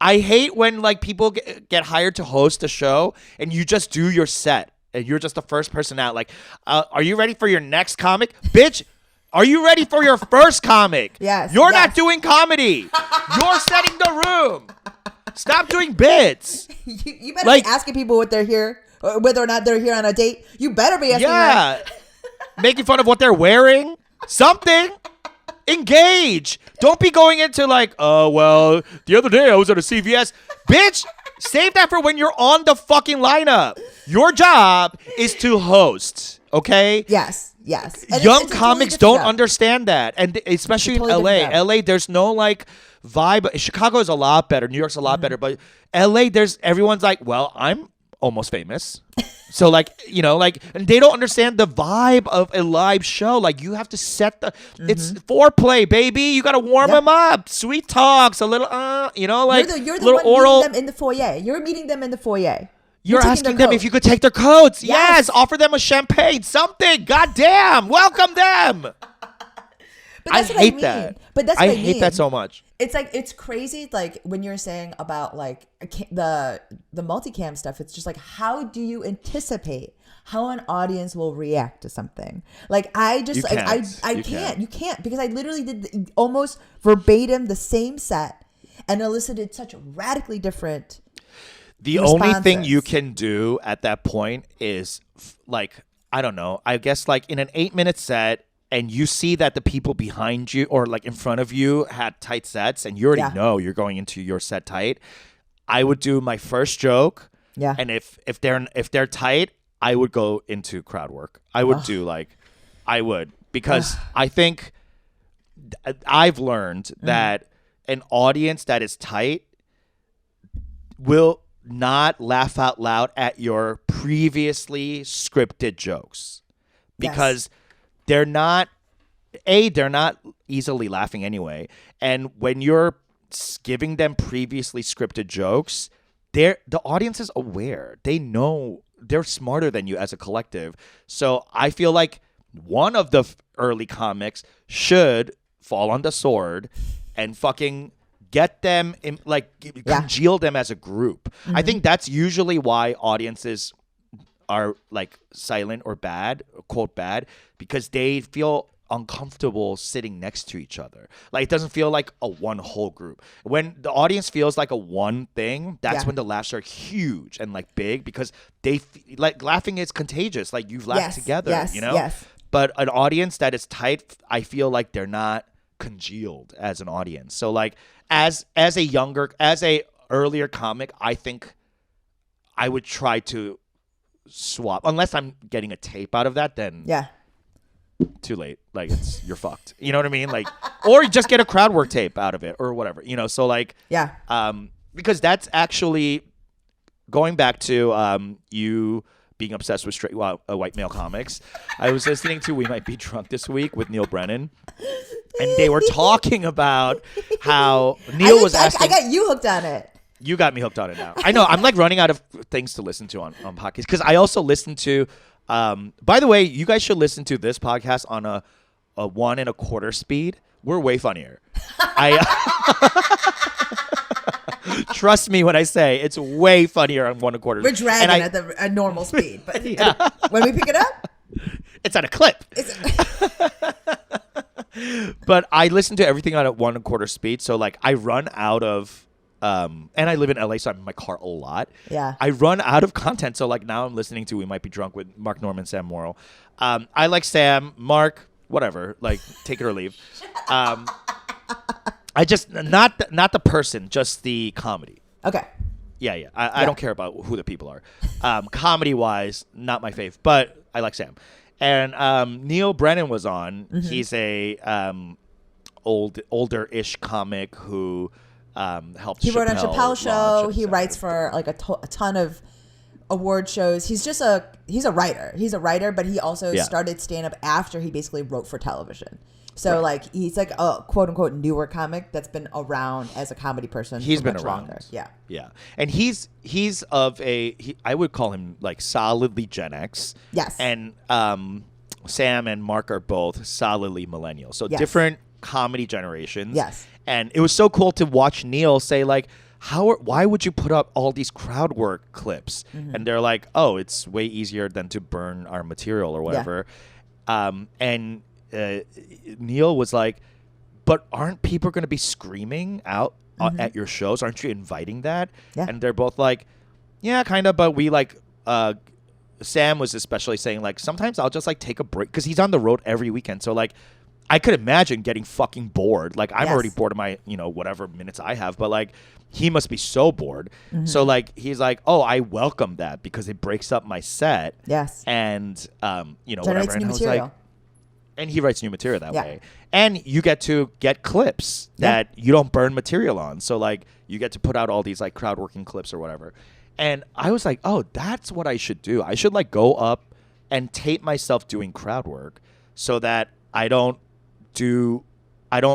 I hate when like people get hired to host a show and you just do your set and you're just the first person out. Like, are you ready for your next comic, bitch? Are you ready for your first comic? Yes. You're not doing comedy. You're setting the room. Stop doing bits. You better be asking people what they're here, or whether or not they're here on a date. You better be asking. Yeah, making fun of what they're wearing. Something. Engage. Don't be going into like, oh well, the other day I was at a CVS. Bitch, save that for when you're on the fucking lineup. Your job is to host. Okay. Yes. And young comics don't understand that, and especially in LA. LA, there's no like vibe. Chicago is a lot better. New York's a lot better, but LA, everyone's like, well, I'm almost famous, so like, you know, like, and they don't understand the vibe of a live show. Like, you have to set the it's foreplay, baby. You got to warm them up. Sweet talks, a little, you know, like you're the little one oral. meeting them in the foyer. You're meeting them in the foyer. You're taking asking their them if coat. you could take their coats. Yes. Yes. Offer them a champagne. Something. God damn. Welcome them. But that's what I hate mean. that. But that's what I mean. hate that so much. It's like, it's crazy. Like when you're saying about like the multicam stuff, it's just like, how do you anticipate how an audience will react to something? Like I just, You like, can't. I You can't. can't. You can't, because I literally did almost verbatim the same set and elicited such radically different The only thing responses. you can do at that point is like, I don't know, I guess like in an 8-minute set, and you see that the people behind you or like in front of you had tight sets, and you already Yeah. know you're going into your set tight. I would do my first joke, Yeah. and if they're tight, I would go into crowd work. I would do like, I would, because I think I've learned that an audience that is tight will not laugh out loud at your previously scripted jokes, because they're not easily laughing anyway. And when you're giving them previously scripted jokes, the audience is aware. They know, they're smarter than you as a collective. So I feel like one of the early comics should fall on the sword and fucking get them in, like congeal them as a group. I think that's usually why audiences are like silent or bad, quote bad, because they feel uncomfortable sitting next to each other. Like it doesn't feel like a one whole group. When the audience feels like a one thing, that's when the laughs are huge and like big, because they like laughing is contagious. Like you've laughed together, you know? Yes. But an audience that is tight, I feel like they're not congealed as an audience. So like as a earlier comic, I think I would try to swap, unless I'm getting a tape out of that, then too late. Like you're fucked. You know what I mean? Like, or you just get a crowd work tape out of it or whatever, you know? So like, because that's actually going back to you being obsessed with straight white male comics. I was listening to We Might Be Drunk this week with Neil Brennan, and they were talking about how Neil was asking. I got you hooked on it. You got me hooked on it now. I know. I'm like running out of things to listen to on podcasts, because I also listen to. By the way, you guys should listen to this podcast on a 1 1/4 speed. We're way funnier. Trust me when I say it's way funnier on 1 1/4. We're dragging at a normal speed, but when we pick it up, it's at a clip. But I listen to everything on a 1 1/4 speed, so like I run out of. And I live in LA, so I'm in my car a lot. Yeah. I run out of content, so like now I'm listening to We Might Be Drunk with Mark Norman, Sam Morrill. I like Sam, Mark, whatever, like take it or leave. I just not the person, just the comedy. Okay. Yeah. I don't care about who the people are. Comedy wise, not my fave, but I like Sam. And Neil Brennan was on. Mm-hmm. He's a older-ish comic who helped. He wrote on Chappelle Chappelle Show. launch, He writes for like a ton of award shows. He's a writer. He's a writer, but he also started stand up after he basically wrote for television. So like he's like a quote unquote newer comic that's been around as a comedy person. He's been much around. Longer. Yeah. And he's of I would call him like solidly Gen X. Yes. And Sam and Mark are both solidly millennial. So different comedy generations. Yes. And it was so cool to watch Neil say like, why would you put up all these crowd work clips? Mm-hmm. And they're like, oh, it's way easier than to burn our material or whatever. And Neil was like, but aren't people going to be screaming out at your shows? Aren't you inviting that? Yeah. And they're both like, yeah, kind of. But we like, Sam was especially saying like, sometimes I'll just like take a break, because he's on the road every weekend. So like, I could imagine getting fucking bored. Like I'm already bored of my, whatever minutes I have, but like he must be so bored. Mm-hmm. So like, he's like, oh, I welcome that because it breaks up my set. Yes. And, generates whatever. And new I was material. like, and he writes new material that way. And you get to get clips that you don't burn material on. So like you get to put out all these like crowd working clips or whatever. And I was like, oh, that's what I should do. I should like go up and tape myself doing crowd work so that I don't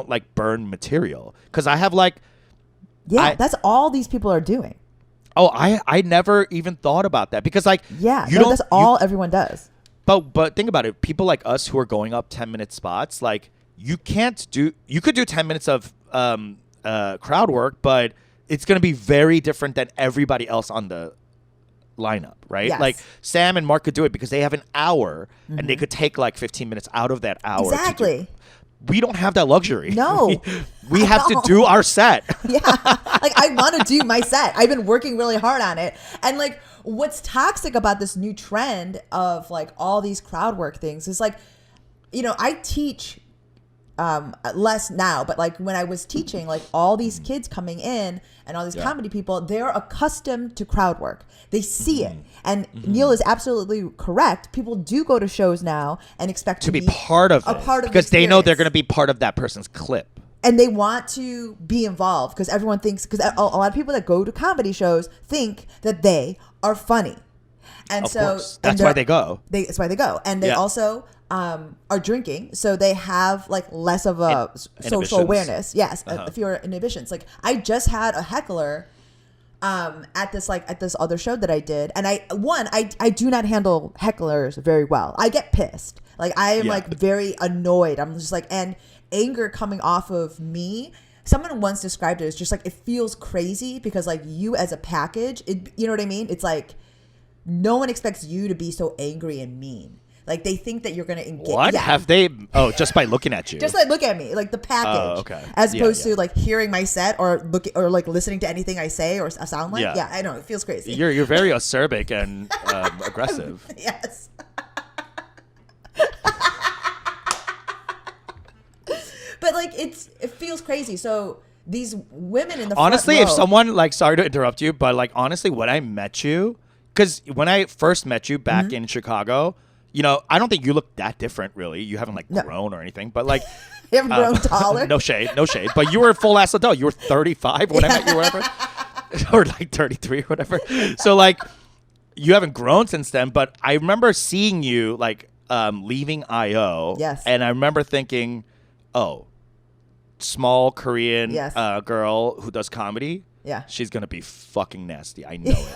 like burn material. Because I have like, that's all these people are doing. Oh, I never even thought about that because like that's all everyone does. But think about it. People like us who are going up 10-minute spots, like you could do 10 minutes of crowd work, but it's going to be very different than everybody else on the lineup, right? Yes. Like Sam and Mark could do it because they have an hour and they could take like 15 minutes out of that hour. Exactly. We don't have that luxury. No. We have to do our set. Yeah. Like I want to do my set. I've been working really hard on it. And like what's toxic about this new trend of like all these crowd work things is like, you know, I teach less now, but like when I was teaching, like all these kids coming in and all these comedy people, they're accustomed to crowd work. They see it. And Neil is absolutely correct. People do go to shows now and expect to be part of it because they know they're going to be part of that person's clip. And they want to be involved because everyone thinks, because a lot of people that go to comedy shows think that they are funny. And of so course. That's why they go. That's why they go. And they also are drinking. So they have like less of a social awareness. Yes. Fewer inhibitions. Like I just had a heckler at this other show that I did. And I do not handle hecklers very well. I get pissed. Like I am like very annoyed. I'm just like, and anger coming off of me. Someone once described it as just like, it feels crazy because like you as a package, you know what I mean? It's like, no one expects you to be so angry and mean. Like they think that you're going to engage. What? Have they? Oh, just by looking at you. Just like look at me, like the package. Okay. As opposed to like hearing my set or like listening to anything I say or sound like. Yeah, I know. It feels crazy. You're very acerbic and aggressive. Yes. But like it feels crazy. So these women in the honestly, front row, if someone like, sorry to interrupt you, but like honestly, when I met you, because when I first met you back in Chicago, you know, I don't think you look that different really. You haven't like grown or anything, but like you haven't grown taller. No shade. But you were a full ass adult. You were 35 when I met you, or whatever, or like 33 or whatever. So like, you haven't grown since then. But I remember seeing you like leaving IO. Yes. And I remember thinking, oh, small Korean girl who does comedy. Yeah. She's gonna be fucking nasty. I know it.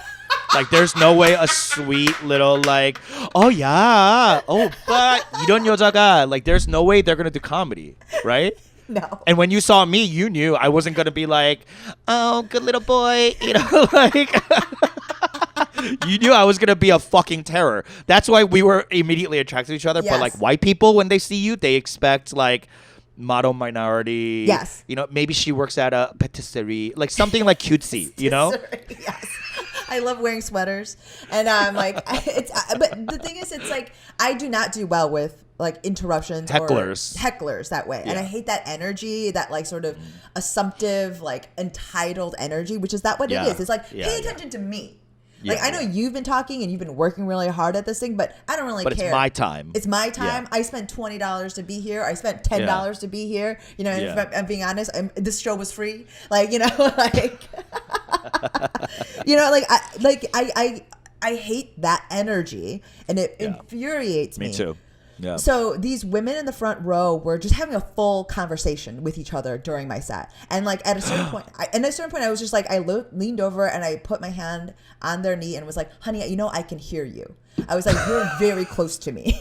Like, there's no way a sweet little like, oh yeah, oh but 이런 여자가, like, there's no way they're gonna do comedy, right? No. And when you saw me, you knew I wasn't gonna be like, oh, good little boy, you know, like. You knew I was gonna be a fucking terror. That's why we were immediately attracted to each other. Yes. But like white people, when they see you, they expect like model minority. Yes. You know, maybe she works at a patisserie, like something like cutesy. You know. Yes. I love wearing sweaters, and I'm like, but the thing is, it's like I do not do well with like interruptions hecklers that way, and I hate that energy, that like sort of assumptive, like entitled energy, which is that what it is. It's like pay attention to me. Like I know you've been talking and you've been working really hard at this thing, but I don't really care. But it's my time. It's my time. I spent $20 to be here. I spent $10 to be here. You know, if I'm being honest, this show was free. Like, you know, like, you know, like I hate that energy, and it infuriates me. Me too. Yeah. So these women in the front row were just having a full conversation with each other during my set, and like at a certain point, I was just like, I leaned over and I put my hand on their knee and was like, "Honey, you know, I can hear you." I was like, "You're very close to me."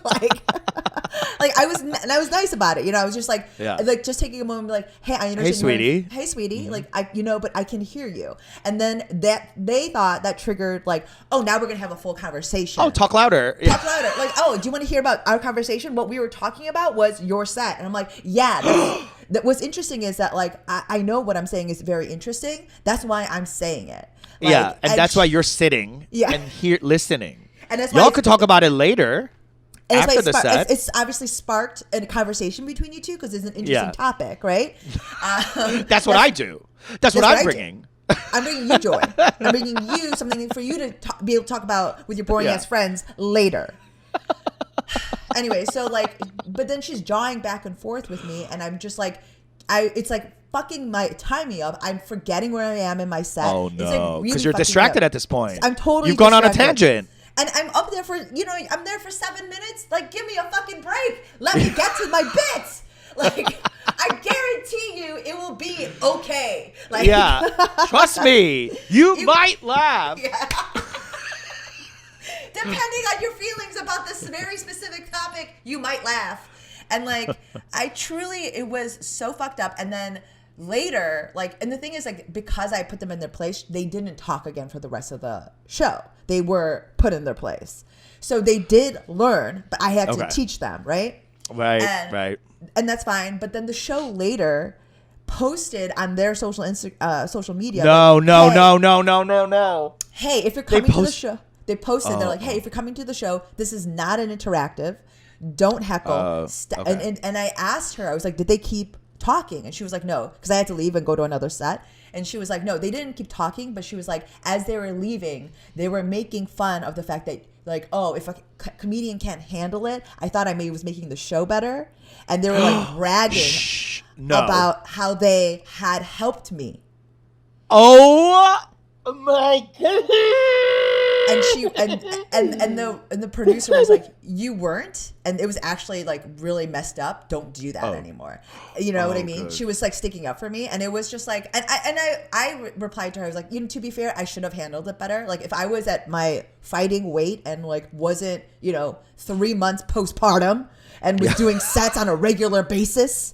like I was nice about it, you know. I was just like, just taking a moment, and be like, "Hey, I understand." Hey, sweetie. Like but I can hear you. And then that they thought that triggered like, oh, now we're gonna have a full conversation. Oh, talk louder. Talk louder. Like, oh, do you want to hear about our conversation? What we were talking about was your set. And I'm like, yeah. What's interesting is that like I know what I'm saying is very interesting. That's why I'm saying it. Like, and that's why you're sitting and listening. And that's why y'all could talk about it later. And after the set. It's obviously sparked a conversation between you two because it's an interesting topic, right? That's what I do. That's what I'm bringing. I'm bringing you joy. I'm bringing you something for you to be able to talk about with your boring ass friends later. Anyway, so like, but then she's jawing back and forth with me, and I'm just like, it's like fucking my timing up. I'm forgetting where I am in my set. Oh no, because like you're distracted at this point. I'm totally. You've gone on a tangent. And I'm up there I'm there for 7 minutes. Like, give me a fucking break. Let me get to my bits. Like, I guarantee you, it will be okay. Like, yeah, trust me, you might laugh. Yeah. Depending on your feelings about this very specific topic, you might laugh. And like, it was so fucked up. And then later, like, and the thing is, like, because I put them in their place, they didn't talk again for the rest of the show. They were put in their place. So they did learn, but I had to teach them, right? Right. And that's fine. But then the show later posted on their social media. No. Hey, if you're coming to the show, they posted. They're like, hey, if you're coming to the show, this is not an interactive. Don't heckle. And I asked her, I was like, did they keep talking? And she was like, no, because I had to leave and go to another set. And she was like, no, they didn't keep talking. But she was like, as they were leaving, they were making fun of the fact that, like, oh, if a comedian can't handle it, I thought I was making the show better. And they were like bragging about how they had helped me. Oh my God. And she and the producer was like, you weren't, and it was actually like really messed up. Don't do that anymore. You know what I mean? Good. She was like sticking up for me, and it was just like, and I replied to her, I was like, to be fair, I should have handled it better. Like, if I was at my fighting weight and like wasn't 3 months postpartum and was doing sets on a regular basis,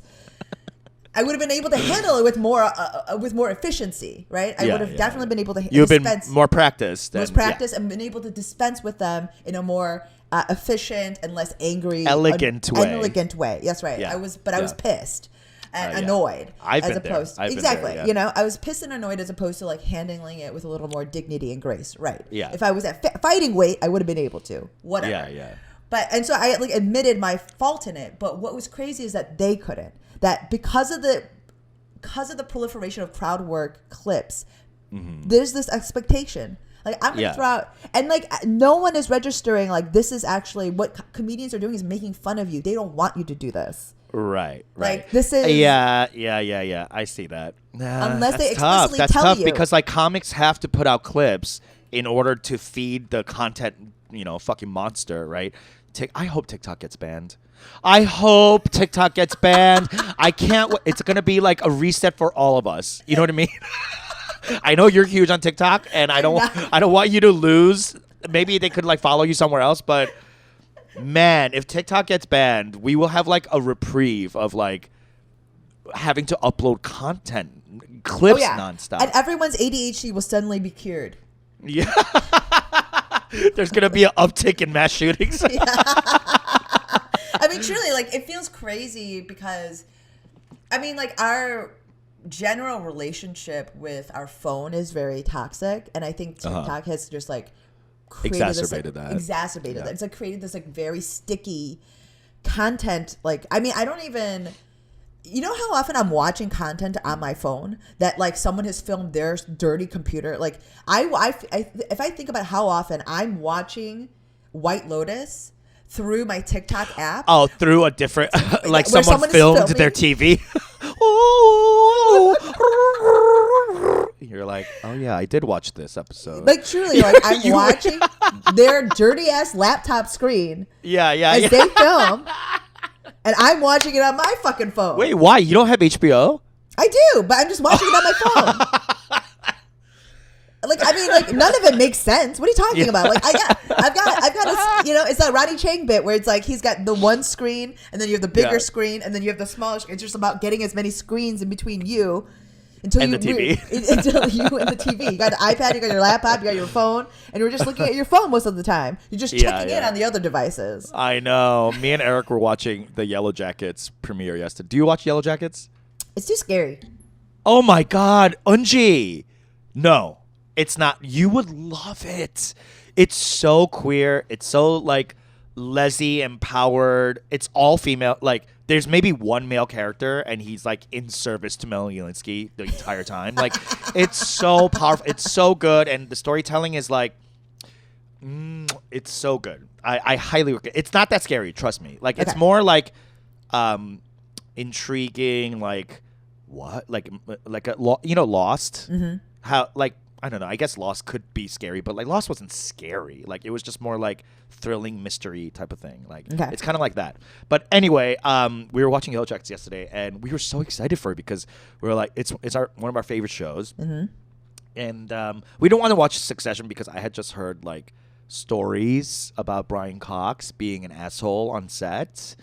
I would have been able to handle it with more efficiency, right? I would have definitely been able to You've been more practiced. And been able to dispense with them in a more efficient and less angry, elegant way. That's right. Yeah. I was pissed and annoyed. I've been there. I was pissed and annoyed as opposed to like handling it with a little more dignity and grace, right? Yeah. If I was at fighting weight, I would have been able to. Whatever. Yeah. And so I like admitted my fault in it. But what was crazy is that they couldn't. That because of the proliferation of crowd work clips, there's this expectation. Like, I'm gonna throw out, and like no one is registering like this is actually what comedians are doing is making fun of you. They don't want you to do this. Right. Like, this is yeah. I see that. Unless they explicitly tell tough you, because like comics have to put out clips in order to feed the content. Fucking monster, right? I hope TikTok gets banned. I can't. It's gonna be like a reset for all of us. You know what I mean? I know you're huge on TikTok, and I don't want you to lose. Maybe they could like follow you somewhere else, but man, if TikTok gets banned, we will have like a reprieve of like having to upload content clips nonstop, and everyone's ADHD will suddenly be cured. Yeah. There's gonna be an uptick in mass shootings. Yeah. I mean, truly, like, it feels crazy because, I mean, like, our general relationship with our phone is very toxic, and I think TikTok has just like exacerbated that. It's like created this like very sticky content. Like, I mean, I don't even. You know how often I'm watching content on my phone that like someone has filmed their dirty computer? Like if I think about how often I'm watching White Lotus through my TikTok app. Oh, through a different like someone filmed their TV. You're like, oh yeah, I did watch this episode. Like truly, like I'm watching their dirty ass laptop screen. As they film. And I'm watching it on my fucking phone. Wait, why? You don't have HBO? I do, but I'm just watching it on my phone. Like, I mean, like, none of it makes sense. What are you talking about? Like, I've got a, it's that Rodney Chang bit where it's like he's got the one screen, and then you have the bigger screen, and then you have the smaller screen. It's just about getting as many screens in between you. Until the TV. Until you and the TV. You got the iPad, you got your laptop, you got your phone, and you're just looking at your phone most of the time. You're just checking in on the other devices. I know. Me and Eric were watching the Yellow Jackets premiere yesterday. Do you watch Yellow Jackets? It's too scary. Oh my God. Eunji. No, it's not. You would love it. It's so queer. It's so like lesbian empowered. It's all female. Like, there's maybe one male character, and he's like in service to Melanie Linsky the entire time. Like, it's so powerful. It's so good, and the storytelling is like, it's so good. I highly recommend. It's not that scary, trust me. Like, it's more like, intriguing. Like what? Like a Lost. Mm-hmm. How like I don't know. I guess Lost could be scary, but like Lost wasn't scary. Like it was just more like thrilling mystery type of thing. Like it's kind of like that. But anyway, we were watching Yellow Jackets yesterday, and we were so excited for it because we were like, it's one of our favorite shows, and we don't want to watch Succession because I had just heard like stories about Brian Cox being an asshole on set,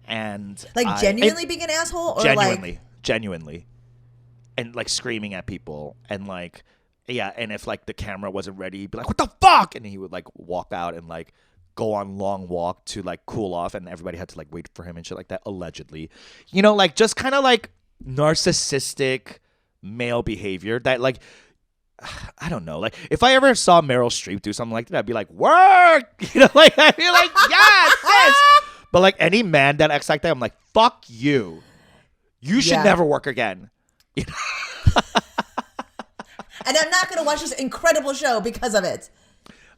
and like genuinely being an asshole, or genuinely, and like screaming at people, and like and if like the camera wasn't ready, he'd be like, "What the fuck?" and he would like walk out and like go on long walk to like cool off, and everybody had to like wait for him and shit like that. Allegedly, like just kind of like narcissistic male behavior that like. I don't know. Like, if I ever saw Meryl Streep do something like that, I'd be like, work! Like, I'd be like, yes, yes! But, like, any man that acts like that, I'm like, fuck you. You should never work again. And I'm not going to watch this incredible show because of it.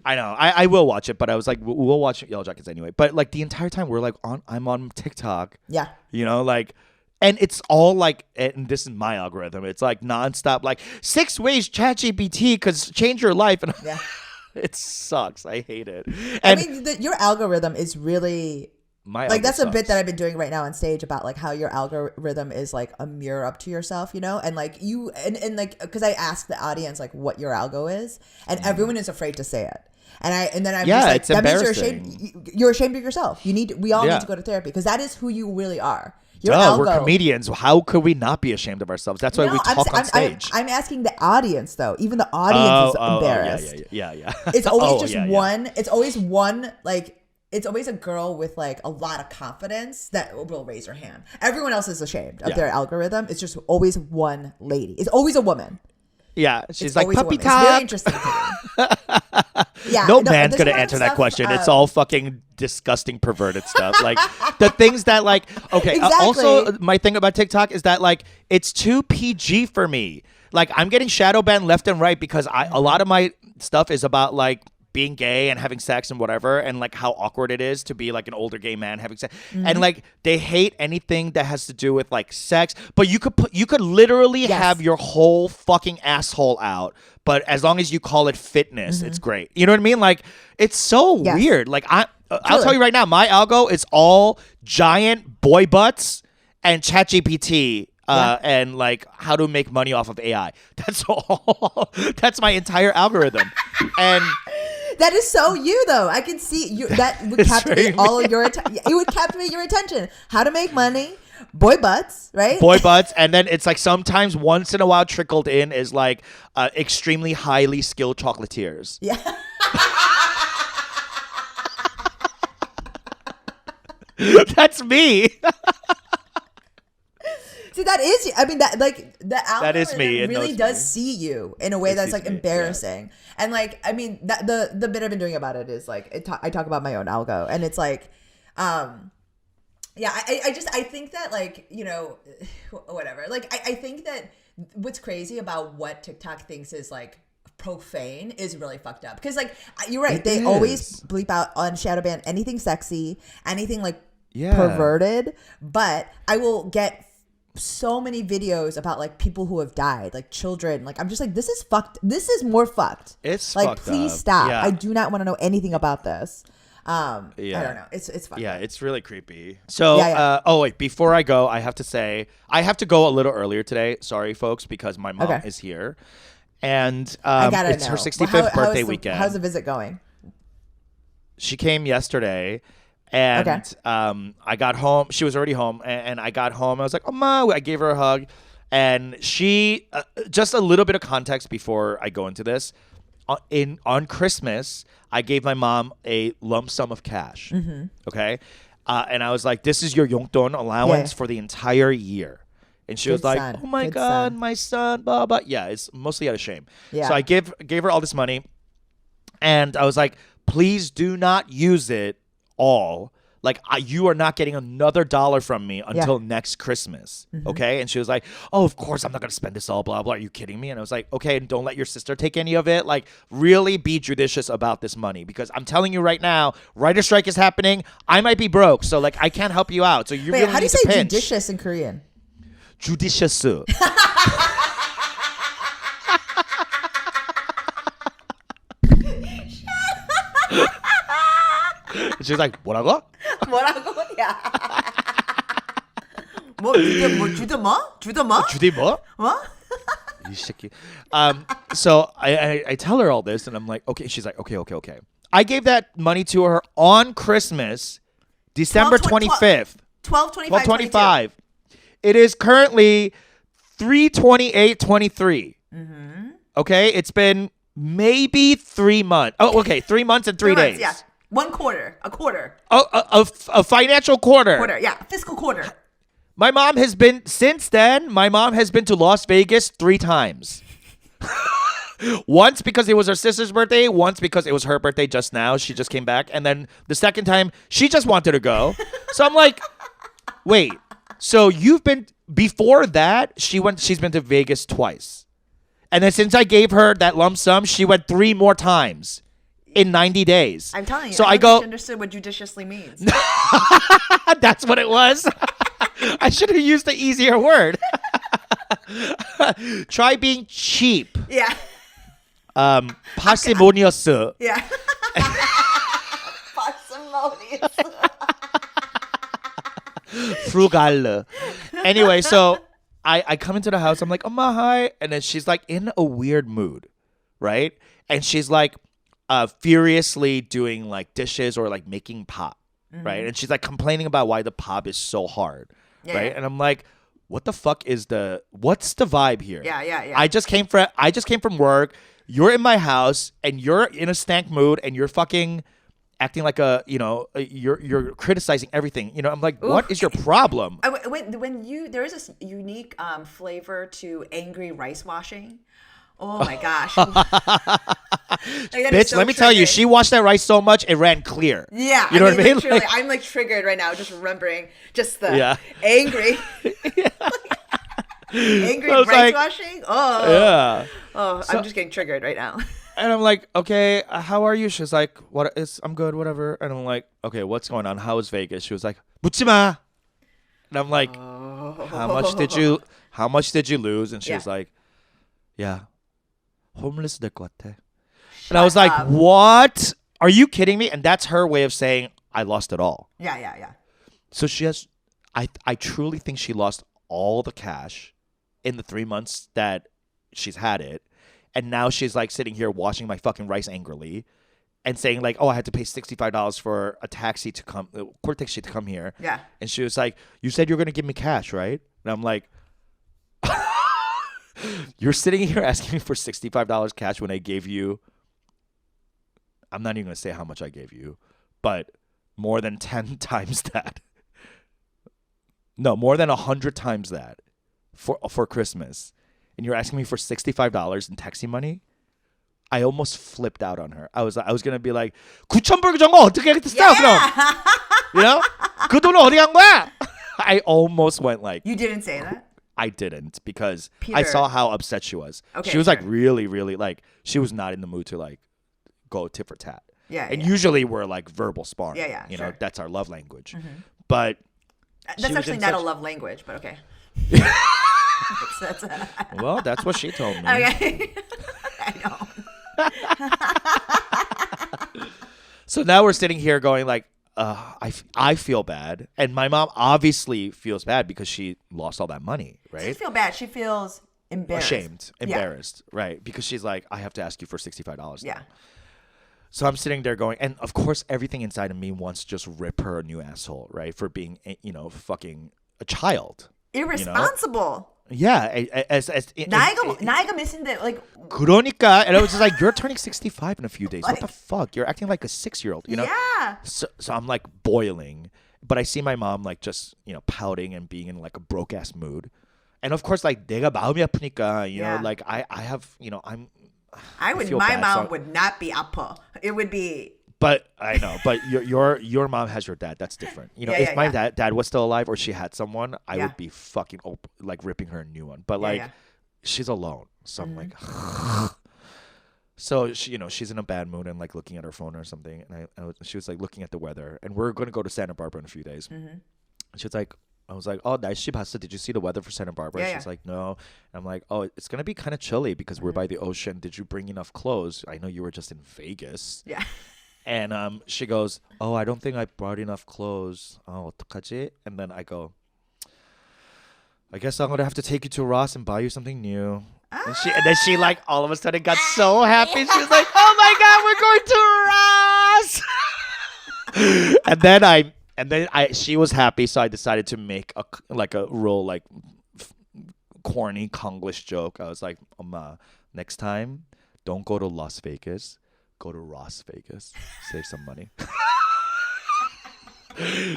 I know. I will watch it, but I was like, we'll watch Yellow Jackets anyway. But, like, the entire time, we're like, I'm on TikTok. Yeah. Like... And it's all like, and this is my algorithm. It's like nonstop, like 6 ways ChatGPT could change your life, and it sucks. I hate it. And I mean, your algorithm is really like that's a bit that I've been doing right now on stage about like how your algorithm is like a mirror up to yourself, and like you and like because I asked the audience like what your algo is, and everyone is afraid to say it. And then I'm just like, that means you're ashamed of yourself. We all need to go to therapy because that is who you really are. We're comedians. How could we not be ashamed of ourselves? That's why we talk on stage. I'm asking the audience, though. Even the audience is embarrassed. Yeah. It's always one. It's always one, like, it's always a girl with, like, a lot of confidence that will raise her hand. Everyone else is ashamed of their algorithm. It's just always one lady. It's always a woman. Yeah, she's like, puppy top. It's very interesting to me. No man's going to answer that question. It's all fucking disgusting, perverted stuff. Like, the things that, like, okay. Exactly. Also, my thing about TikTok is that, like, it's too PG for me. Like, I'm getting shadow banned left and right because a lot of my stuff is about, like, being gay and having sex and whatever, and like how awkward it is to be like an older gay man having sex, and like they hate anything that has to do with like sex. But you could literally have your whole fucking asshole out, but as long as you call it fitness, it's great. You know what I mean? Like it's so weird. Like I'll tell you right now, my algo is all giant boy butts and ChatGPT. And like how to make money off of AI. That's all. That's my entire algorithm. And that is so you, though. I can see you. That would captivate all of your attention. It would captivate your attention. How to make money, boy butts, right? Boy butts, and then it's like sometimes once in a while trickled in is like extremely highly skilled chocolatiers. Yeah. That's me. See, that is, I mean, that like the algorithm that is me. Really does see you in a way that's like embarrassing. And like, I mean, the bit I've been doing about it is like, I talk about my own algo, and it's like, I think that like, whatever. Like, I think that what's crazy about what TikTok thinks is like profane is really fucked up. Because like, you're right. They always bleep out on shadow ban anything sexy, anything like perverted, but I will get so many videos about like people who have died, like children. Like I'm just like, this is fucked. This is more fucked. It's like, fucked please up. stop. Yeah. I do not want to know anything about this. I don't know. It's fucked up. It's really creepy. So, wait, before I go, I have to say, I have to go a little earlier today. Sorry, folks, because my mom is here. And it's her 65th birthday weekend. How's the visit going? She came yesterday. And I got home. She was already home, and I got home. I was like, "Oh, Ma!" I gave her a hug, and she just a little bit of context before I go into this. On Christmas, I gave my mom a lump sum of cash. Okay, and I was like, "This is your yongdon allowance for the entire year." And she was like, "Oh my God, my son!" Blah blah. Yeah, it's mostly out of shame. Yeah. So I gave her all this money, and I was like, "Please do not use it all. Like, you are not getting another dollar from me until next Christmas." Okay? And she was like, "Oh, of course I'm not going to spend this all, blah, blah. Are you kidding me?" And I was like, "Okay, and don't let your sister take any of it. Like, really be judicious about this money, because I'm telling you right now, writer's strike is happening. I might be broke. So, like, I can't help you out. So you really need to pinch." How do you say judicious in Korean? Judicious. She's like, 뭐라고? 뭐라고? Yeah. 주드 뭐? 주디 뭐? 뭐? You shiki. So I tell her all this, and I'm like, okay. She's like, okay. I gave that money to her on Christmas, December 25th. 12/25. It is currently 3/28/23. Okay, it's been maybe 3 months. Oh, okay, 3 months and 3 days. Yeah, 1 quarter, a quarter. A financial quarter. Quarter, yeah, fiscal quarter. My mom has been to Las Vegas 3 times. Once because it was her sister's birthday, once because it was her birthday just now. She just came back. And then the second time, she just wanted to go. So I'm like, wait, so before that, she's been to Vegas twice. And then since I gave her that lump sum, she went 3 more times in 90 days. I'm telling you, so I go, understood what judiciously means. That's what it was. I should have used the easier word. Try being cheap. Yeah. Parsimonious. Yeah. Parsimonious. Frugal. Anyway, so I come into the house. I'm like, Oma, hi. And then she's like in a weird mood, right? And she's like furiously doing like dishes or like making pop, right? And she's like complaining about why the pop is so hard, right? And I'm like, what's the vibe here? Yeah. I just came from work. You're in my house and you're in a stank mood and you're fucking acting like you're criticizing everything. I'm like, what is your problem? There is this unique flavor to angry rice washing. Oh my gosh. Bitch, let me tell you, she washed that rice so much it ran clear. Yeah. You know what I mean? Literally, I'm like triggered right now just remembering just the angry angry rice washing. Oh. Yeah. Oh, I'm just getting triggered right now. And I'm like, okay, how are you? She's like, I'm good, whatever. And I'm like, okay, what's going on? How is Vegas? She was like, 묻지 마. And I'm like, how much did you lose? And she was like, yeah, homeless 될 것 같아. And I was like, what? Are you kidding me? And that's her way of saying I lost it all. Yeah. So I truly think she lost all the cash in the 3 months that she's had it. And now she's like sitting here washing my fucking rice angrily and saying like, oh, I had to pay $65 for a taxi to come, court taxi to come here. Yeah. And she was like, you said you're going to give me cash, right? And I'm like, you're sitting here asking me for $65 cash when I gave you, I'm not even going to say how much I gave you, but more than 10 times that. No, more than 100 times that for Christmas. And you're asking me for $65 in taxi money? I almost flipped out on her. I was gonna be like, 9,000불 정도 어떻게 했어 그럼? You know? 그 돈은 어디 간 거야? I almost went like. You didn't say that? I didn't because Peter. I saw how upset she was. Okay, she was like really, really like she was not in the mood to like go tit for tat. Yeah. And usually we're like verbal sparring. Yeah. You know, that's our love language. But that's actually not a love language, but okay. Well, that's what she told me. Okay. I know. So now we're sitting here going like, I feel bad. And my mom obviously feels bad because she lost all that money, right? She doesn't feel bad. She feels embarrassed. Ashamed, embarrassed, right? Because she's like, I have to ask you for $65. Yeah. So I'm sitting there going, and of course, everything inside of me wants to just rip her a new asshole, right? For being, fucking a child. Irresponsible. Yeah, 나이가 몇인데 like. 그러니까, and I was just like, you're turning 65 in a few days. What the fuck? You're acting like a 6-year-old, you know? Yeah. So I'm like boiling, but I see my mom like just pouting and being in like a broke ass mood, and of course like 내가 마음이 아프니까, you know, like I have, My mom would not be 아파. It would be. But I know, but your mom has your dad. That's different. If my dad was still alive or she had someone, I would be fucking like ripping her a new one. But like, she's alone, so I'm like, so she, she's in a bad mood and like looking at her phone or something. And she was like looking at the weather, and we're gonna go to Santa Barbara in a few days. And she was like, I was like, oh, 날씨 봤어? Did you see the weather for Santa Barbara? She's like, no. And I'm like, oh, it's gonna be kind of chilly because we're by the ocean. Did you bring enough clothes? I know you were just in Vegas. Yeah. And she goes, "Oh, I don't think I brought enough clothes. Oh, 어떡하지?" And then I go, "I guess I'm gonna have to take you to Ross and buy you something new." And then she like all of a sudden got so happy. She was like, "Oh my God, we're going to Ross!" and then she was happy, so I decided to make a real like corny Konglish joke. I was like, "Oma, next time, don't go to Las Vegas. Go to Ross Vegas. Save some money."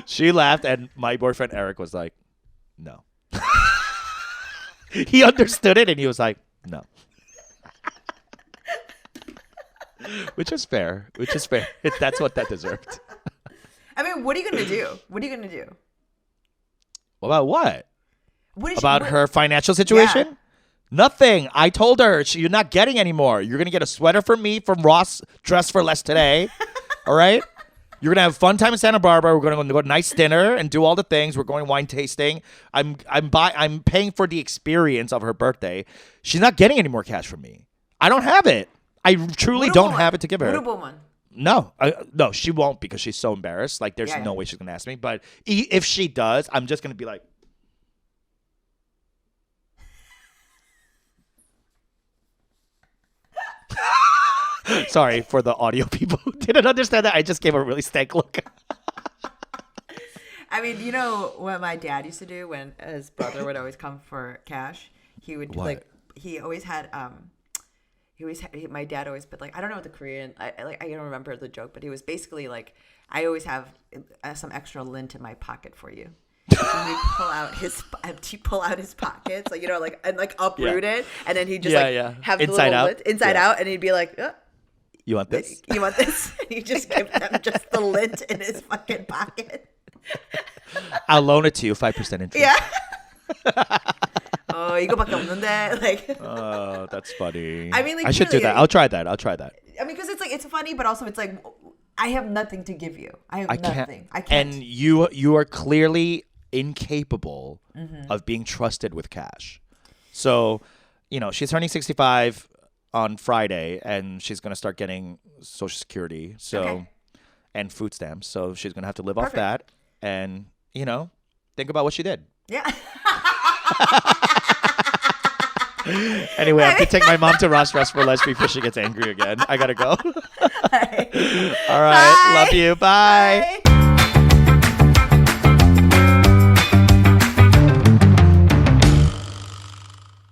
She laughed, and my boyfriend Eric was like, "No." He understood it, and he was like, "No." Which is fair. That's what that deserved. I mean, what are you gonna do? What are you gonna do? About what? What Her financial situation? Yeah. Nothing. I told her, you're not getting any more. You're going to get a sweater from me from Ross, dress for less today. All right? You're going to have a fun time in Santa Barbara. We're going to go to a nice dinner and do all the things. We're going wine tasting. I'm paying for the experience of her birthday. She's not getting any more cash from me. I don't have it. I truly don't have it to give her. No, no, she won't, because she's so embarrassed. Like, there's no way she's going to ask me. But if she does, I'm just going to be like, sorry for the audio people who didn't understand that. I just gave a really stank look. I mean, you know what my dad used to do when his brother would always come for cash? He would he always had my dad always put, like, I don't know what the Korean, I don't remember the joke, but he was basically like, I always have some extra lint in my pocket for you. So he'd pull out his pockets, like, you know, like, and like uproot it, and then he'd just have inside the out, lint inside out, and he'd be like, "You want this? You want this?" And he'd just give them just the lint in his fucking pocket. I'll loan it to you, 5% interest. Yeah. 이거밖에 없는데, like. Oh, that's funny. I mean, like, I should do that. I'll try that. I mean, because it's like, it's funny, but also it's like, I have nothing to give you. I have nothing. I can't. And you are clearly incapable of being trusted with cash. So, you know, she's turning 65 on Friday, and she's going to start getting Social Security, and food stamps. So she's going to have to live off that, and, you know, think about what she did. Yeah. Anyway, I have to take my mom to Ross Dress for Less before she gets angry again. I got to go. All right. Bye. Love you. Bye.